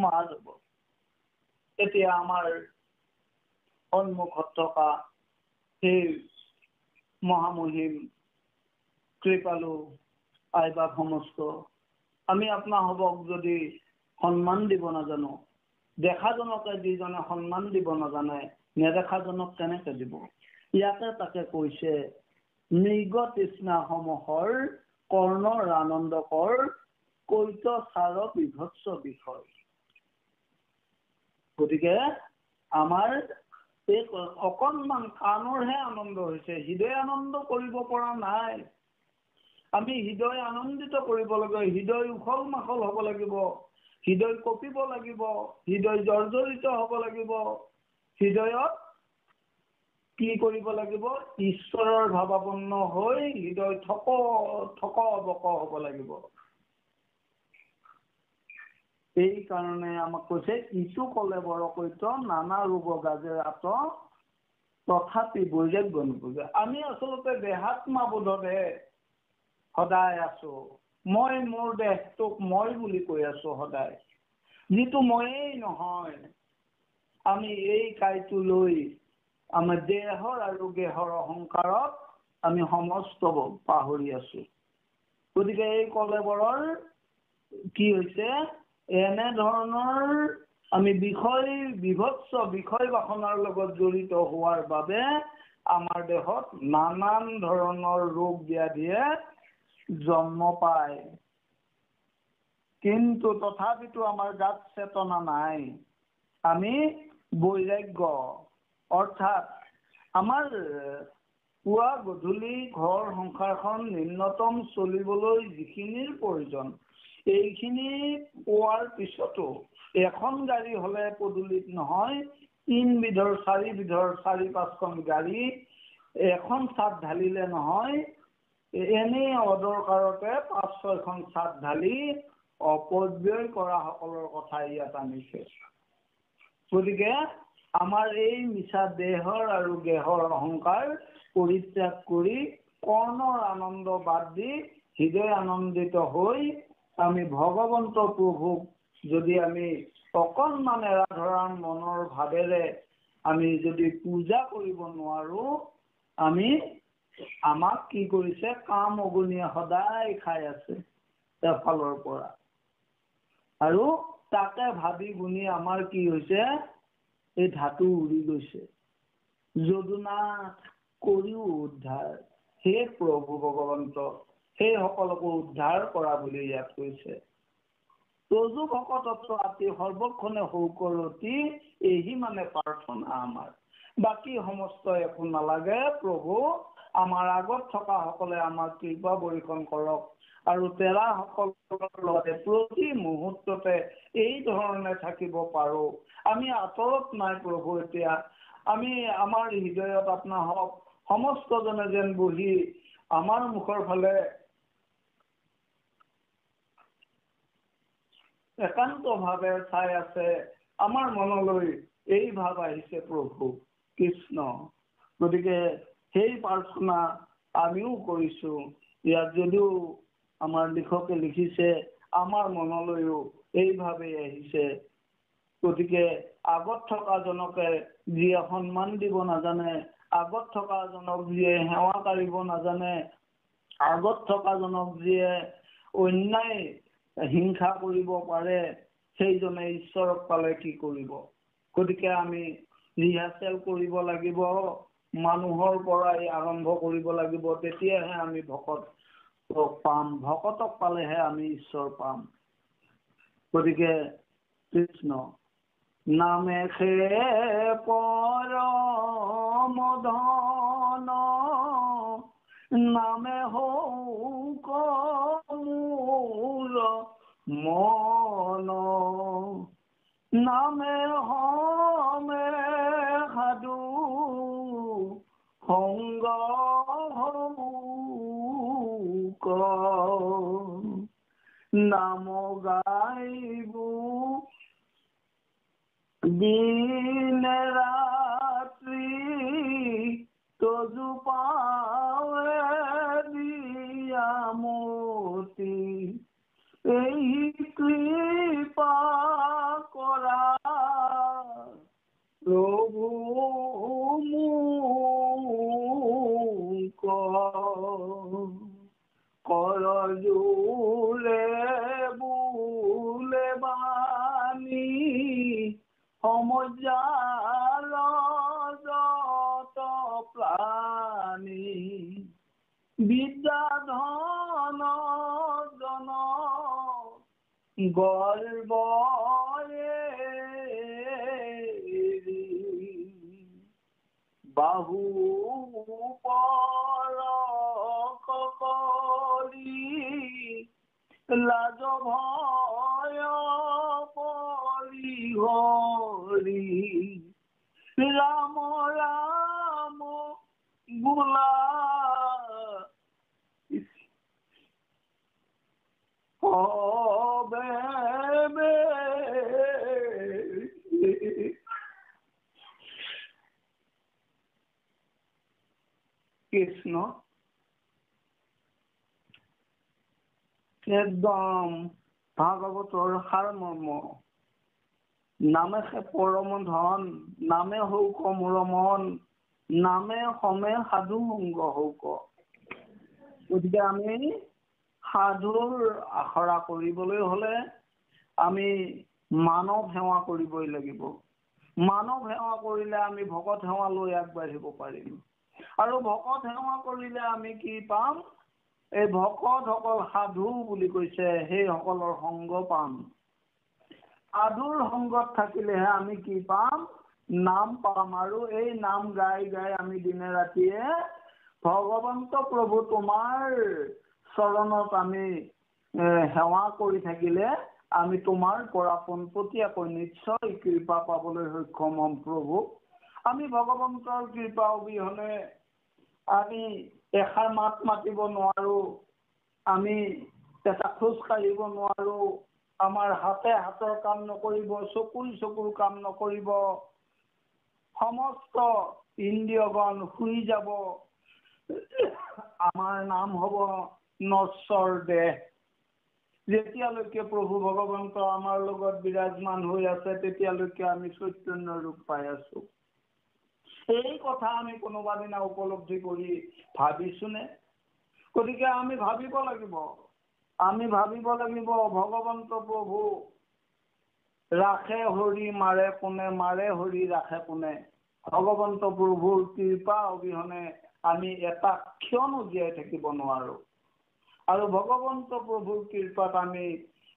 মাহ যাব। এতিয়া আমাৰ সন্মুখত থকা সেই মহামহিম কৃপালু আইবা সমস্ত আমি আপোনাসৱক যদি সন্মান দিব নাজানো, দেখাজনকে যিজনে সন্মান দিব নাজানে নেদেখাজনক কেনেকে দিব? ইয়াকে তাকে কৈছে মৃগ তৃষ্ণা সমূহৰ কৰ্ণৰ আনন্দকৰ কৈত চাৰ বিভৎস বিষয়। গতিকে আমাৰ এই অকণমান কাণৰহে আনন্দ হৈছে, হৃদয় আনন্দ কৰিব পৰা নাই। আমি হৃদয় আনন্দিত কৰিব লাগিব, হৃদয় উখল মাখল হ'ব লাগিব, হৃদয় কঁপিব লাগিব, হৃদয় জৰ্জৰিত হ'ব লাগিব, হৃদয়ত কি কৰিব লাগিব? ঈশ্বৰৰ ভাৱাপন্ন হৈ হৃদয় থক বক হ'ব লাগিব। এই কাৰণে আমাক কৈছে ইটো কলে বৰ কৈত নানা ৰূপ গাজে আত তথাপি বৈৰাগ্য নোপোজে। আমি আচলতে দেহাত্মা বোধৰে সদায় আছো। মই মোৰ দেহটোক মই বুলি কৈ আছো সদায়, যিটো ময়েই নহয়। আমি এই কাইটো লৈ আমাৰ দেহৰ আৰু গেহৰ অহংকাৰত আমি সমস্ত পাহৰি আছো। গতিকে এই কলেবৰৰ কি হৈছে, এনে ধৰণৰ আমি বিভৎস বিষয় বাসনাৰ লগত জড়িত হোৱাৰ বাবে আমাৰ দেহত নানান ধৰণৰ ৰোগ ব্যাধিয়ে জন্ম পায়। কিন্তু তথাপিতো আমাৰ গাত চেতনা নাই। আমি বৈৰাগ্য অৰ্থাৎ আমাৰ পুৱা গধূলি ঘৰ সংসাৰখন নিম্নতম চলিবলৈ যিখিনিৰ প্ৰয়োজন, এইখিনি পোৱাৰ পিছতো এখন গাড়ী হলে পদূলিত নহয়, 3 বিধৰ 4 বিধৰ 4-5খন গাড়ী এখন ছাদ ঢালিলে নহয়, এনেই অদৰকাৰতে 5-6খন ছাদ ঢালি অপব্যয় কৰা সকলৰ কথা ইয়াত আনিছে। গতিকে আমাৰ এই মিছা দেহৰ আৰু গেহৰ অহংকাৰ পৰিত্যাগ কৰি কৰ্ণৰ আনন্দ বাদ দি হৃদয় আনন্দিত হৈ আমি ভগৱন্ত প্ৰভুক যদি আমি অকণমান এৰাধৰাৰ মনৰ ভাৱেৰে আমি যদি পূজা কৰিব নোৱাৰো, আমাক কি কৰিছে? কাম অগুণিয়ে সদায় খাই আছে এফালৰ পৰা। আৰু তাকে ভাবি গুণি আমাৰ কি হৈছে? এই ধাতু উৰি গৈছে। যদুনা কৰিও উদ্ধাৰ, হে প্ৰভু ভগৱন্ত সেই সকলকো উদ্ধাৰ কৰা বুলি ইয়াত কৈছে। তজু ভকতত্ব আতি সৰ্বক্ষণে সৌকৰতি, এই মানে প্ৰাৰ্থনা আমাৰ। বাকী সমস্ত একো নালাগে, প্ৰভু আমাৰ আগত থকা সকলে আমাক কৃপা বৰ্ষণ কৰক আৰু তেৰা সকলৰ লগতে প্ৰতি মুহূৰ্ততে এই ধৰণে থাকিব পাৰো। আমি আঁতৰত নাই প্ৰভু। এতিয়া আমি আমাৰ হৃদয়ত আপোনাক সমস্তজনে যেন বহি আমাৰ মুখৰ ফালে একান্ত ভাৱে চাই আছে। আমাৰ মনলৈ এই ভাৱ আহিছে প্ৰভু কৃষ্ণ। গতিকে সেই প্ৰাৰ্থনা আমিও কৰিছো। ইয়াত যদিও আমাৰ লিখকে লিখিছে, আমাৰ মনলৈও এই ভাৱেই আহিছে। গতিকে আগত থকা জনকে যিয়ে সন্মান দিব নাজানে, আগত থকা জনক যিয়ে সেৱা কৰিব নাজানে, আগত থকা জনক যিয়ে অন্যায় হিংসা কৰিব পাৰে, সেইজনে ঈশ্বৰক পালে কি কৰিব? গতিকে আমি ৰিহাৰ্চেল কৰিব লাগিব, মানুহৰ পৰাই আৰম্ভ কৰিব লাগিব, তেতিয়াহে আমি ভকত পাম। ভকতক পালেহে আমি ঈশ্বৰ পাম। গতিকে কৃষ্ণ নামে খে পৰম ধন, নামে হৌক মূল মন, নামে হমে সাধু সংগ হৌক, নাম গাইবু দিন ৰাত্ৰি, তজু পাৱে দিয়ামতি, এই কৃপা কৰা প্ৰভু মোক কৰজোৰে বোলে বাণী সমজাৰ যত প্ৰাণী বিদ্যা ধন জন গৰ্বৰে বাহু পৰশ কৰি লাজ ভয় পৰিহৰি ৰাম ৰাম বোলা হবে কৃষ্ণ একদম ভাগৱতৰ সাৰমৰ্ম নামে পৰম ধন নামে হৌক মোৰ মন নামে সমে সাধু সংগ হৌক। গতিকে আমি সাধুৰ আখৰা কৰিবলৈ হলে আমি মানৱ সেৱা কৰিবই লাগিব। মানৱ সেৱা কৰিলে আমি ভকত সেৱা লৈ আগবাঢ়িব পাৰিম। আৰু ভকত সেৱা কৰিলে আমি কি পাম? এই ভকতসকল সাধু বুলি কৈছে, সেই সকলৰ সংগ পাম। সাধুৰ সংগত থাকিলেহে আমি কি পাম? নাম পাম। আৰু এই নাম গাই গাই আমি দিনে ৰাতিয়ে ভগৱন্ত প্ৰভু তোমাৰ চৰণত আমি সেৱা কৰি থাকিলে আমি তোমাৰ পৰা পোনপটীয়াকৈ নিশ্চয় কৃপা পাবলৈ সক্ষম হম প্ৰভু। আমি ভগৱন্তৰ কৃপা অবিহনে আমি এষাৰ মাত মাতিব নোৱাৰো, আমি এটা খোজ কাঢ়িব নোৱাৰো, আমাৰ হাতে হাতৰ কাম নকৰিব, চকুৰ কাম নকৰিব, সমস্ত ইন্দ্ৰিয়গণ শুই যাব, আমাৰ নাম হব নশ্বৰ দেহ। যেতিয়ালৈকে প্ৰভু ভগৱন্ত আমাৰ লগত বিৰাজমান হৈ আছে তেতিয়ালৈকে আমি চৈতন্য ৰূপ পাই আছো। এই কথা আমি কোনোবা দিনা উপলব্ধি কৰি ভাবিছোনে? গতিকে আমি ভাবিব লাগিব। আমি ভাবিব লাগিব ভগৱন্ত প্ৰভু ৰাখে হৰি মাৰে কোনে, মাৰে হৰি ৰাখে কোনে। ভগৱন্ত প্ৰভুৰ কৃপা অবিহনে আমি এটা ক্ষণো জীয়াই থাকিব নোৱাৰো। আৰু ভগৱন্ত প্ৰভুৰ কৃপাত আমি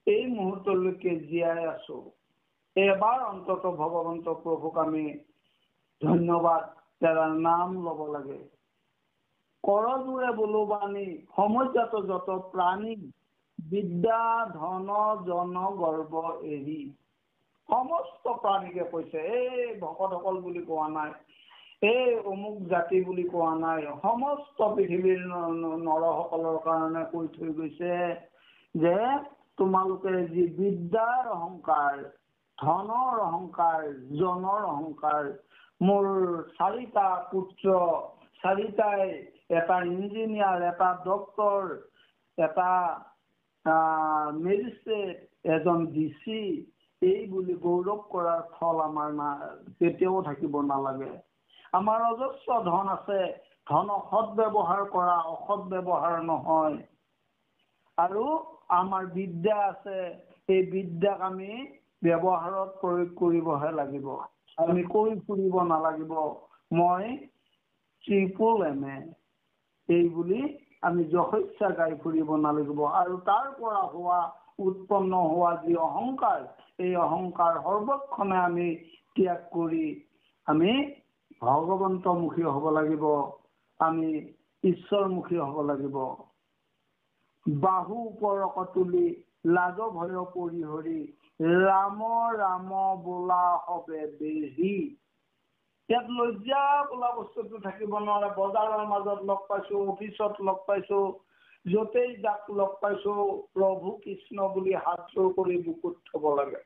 এই মুহূৰ্তলৈকে জীয়াই আছো। এবাৰ অন্তত ভগৱন্ত প্ৰভুক আমি ধন্যবাদ তাৰ নাম লব লাগে। কৰজোৰে বোলো বাণী সমজাত যত প্ৰাণী বিদ্যা ধন জন গৰ্ব এৰি। সমস্ত প্ৰাণীকে কৈছে, এই ভকতসকল বুলি কোৱা নাই, এই অমুক জাতি বুলি কোৱা নাই, সমস্ত পৃথিৱীৰ নৰসকলৰ কাৰণে কৈ থৈ গৈছে যে তোমালোকে যি বিদ্যাৰ অহংকাৰ, ধনৰ অহংকাৰ, জনৰ অহংকাৰ, মোৰ 4টা পুত্ৰ, 4টাই এটা ইঞ্জিনিয়াৰ, এটা ডক্তৰ, এটা মেজিষ্ট্ৰেট, এজন DC, এই বুলি গৌৰৱ কৰাৰ ফল আমাৰ কেতিয়াও থাকিব নালাগে। আমাৰ অজস্ৰ ধন আছে, ধন সৎ ব্যৱহাৰ কৰা, অসৎ ব্যৱহাৰ নহয়। আৰু আমাৰ বিদ্যা আছে, এই বিদ্যাক আমি ব্যৱহাৰত প্ৰয়োগ কৰিবহে লাগিব। আমি কৈ ফুৰিব নালাগিব মই ট্ৰিপল MA এই বুলি আমি যশস্যা গাই ফুৰিব নালাগিব। আৰু তাৰ পৰা উৎপন্ন হোৱা যি অহংকাৰ, এই অহংকাৰ সৰ্বক্ষণে আমি ত্যাগ কৰি আমি ভগৱন্তমুখী হ'ব লাগিব, আমি ঈশ্বৰমুখী হ'ব লাগিব। বাহু পৰশ তুলি লাজ ভয় পৰিহৰি ৰাম ৰাম বোলা হবে দেহি। ইয়াত লজ্জা বোলা বস্তুটো থাকিব নোৱাৰে। বজাৰৰ মাজত লগ পাইছো, অফিচত লগ পাইছো, য'তেই যাক লগ পাইছো প্ৰভু কৃষ্ণ বুলি হাত জোৰ কৰি বুকুত থব লাগে।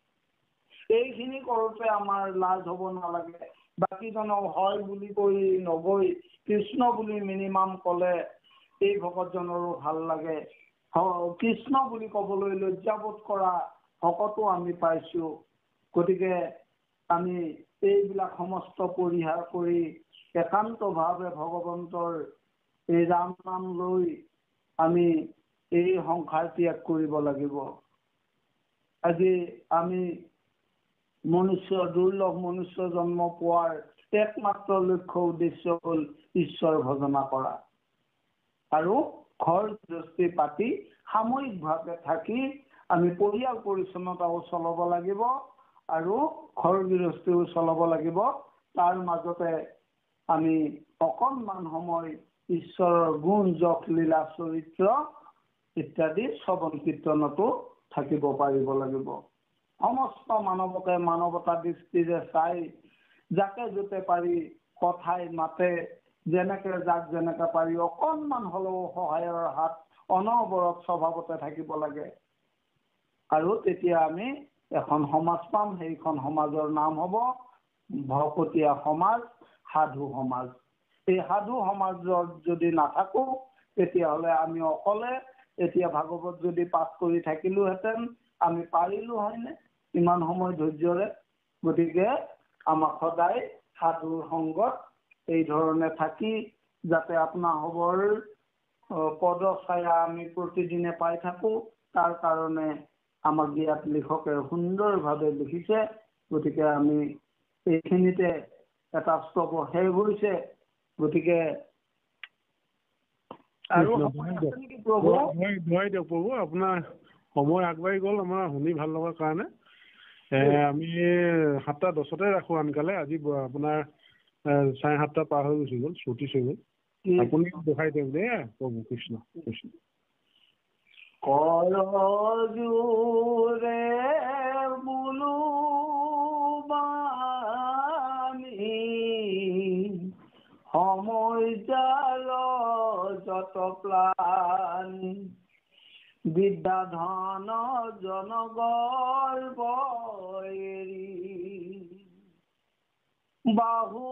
এইখিনি কৰোঁতে আমাৰ লাজ হ'ব নালাগে। বাকীজনক হয় বুলি কৈ নগৈ কৃষ্ণ বুলি মিনিমাম ক'লে এই ভকতজনৰো ভাল লাগে। কৃষ্ণ বুলি ক'বলৈ লজ্জাবোধ কৰা ভকতো আমি পাইছো। গতিকে আমি এইবিলাক সমস্ত পৰিহাৰ কৰি একান্তভাৱে ভগৱন্তৰ এই ৰাম নাম লৈ আমি এই সংসাৰ ত্যাগ কৰিব লাগিব। আজি আমি দুৰ্লভ মনুষ্য জন্ম পোৱাৰ একমাত্ৰ লক্ষ্য উদ্দেশ্য হ'ল ঈশ্বৰ ভজনা কৰা আৰু ঘৰ গৃহস্থী পাতি সাময়িকভাৱে থাকি আমি পৰিয়াল পৰিচ্ছন্নতাও চলাব লাগিব আৰু ঘৰ গৃহস্থীও চলাব লাগিব। তাৰ মাজতে আমি অকণমান সময় ঈশ্বৰৰ গুণ যশ লীলা চৰিত্ৰ ইত্যাদি শ্ৰৱণ কীৰ্তনতো থাকিব পাৰিব লাগিব। সমস্ত মানৱকে মানৱতা দৃষ্টিৰে চাই যাকে য'তে পাৰি কথাই মাতে যেনেকে যাক যেনেকে পাৰি অকণমান হ'লেও সহায়ৰ হাত অনবৰত স্বভাৱতে থাকিব লাগে। আৰু তেতিয়া আমি এখন সমাজ পাম। সেইখন সমাজৰ নাম হ'ব ভকতীয়া সমাজ, সাধু সমাজ। এই সাধু সমাজত যদি নাথাকো তেতিয়াহ'লে আমি অকলে এতিয়া ভাগৱত যদি পাঠ কৰি থাকিলোহেঁতেন আমি পাৰিলো হয়নে ইমান সময় ধৈৰ্যৰে। গতিকে আমাক সদায় সাধুৰ সংগত এই ধৰণে থাকি যাতে আপোনাসৱৰ পদছায়া আমি প্ৰতিদিনে পাই থাকো তাৰ কাৰণে আমাক ইয়াত লিখকে সুন্দৰভাৱে লিখিছে। গতিকে আমি এইখিনিতে এটা স্তব শেষ হৈছে। গতিকে আৰু প্ৰভু আপোনাৰ সময় আগবাঢ়ি গ'ল আমাৰ শুনি ভাল লগাৰ কাৰণে। আমি 7:10 ৰাখো আনকালে। আজি আপোনাৰ 7:30 পাৰ হৈ গুচি গ'ল, 34 হৈ গ'ল। আপুনি দেখাই দিয়ক দে প্ৰভু কৃষ্ণ কৃষ্ণ। কৰজোৰে বোলো বাণী সময় জাল যত প্লানি বিদ্যা ধন জনগৰ্ব এৰি বাহু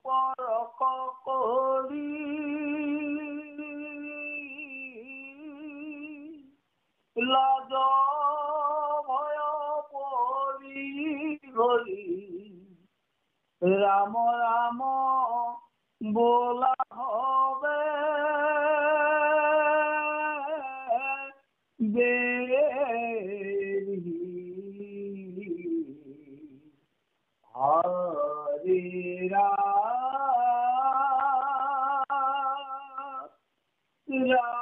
পৰক কৰি লাজ ভয় পৰি হৰি ৰাম ৰাম বোলা হবে হৰি ৰাম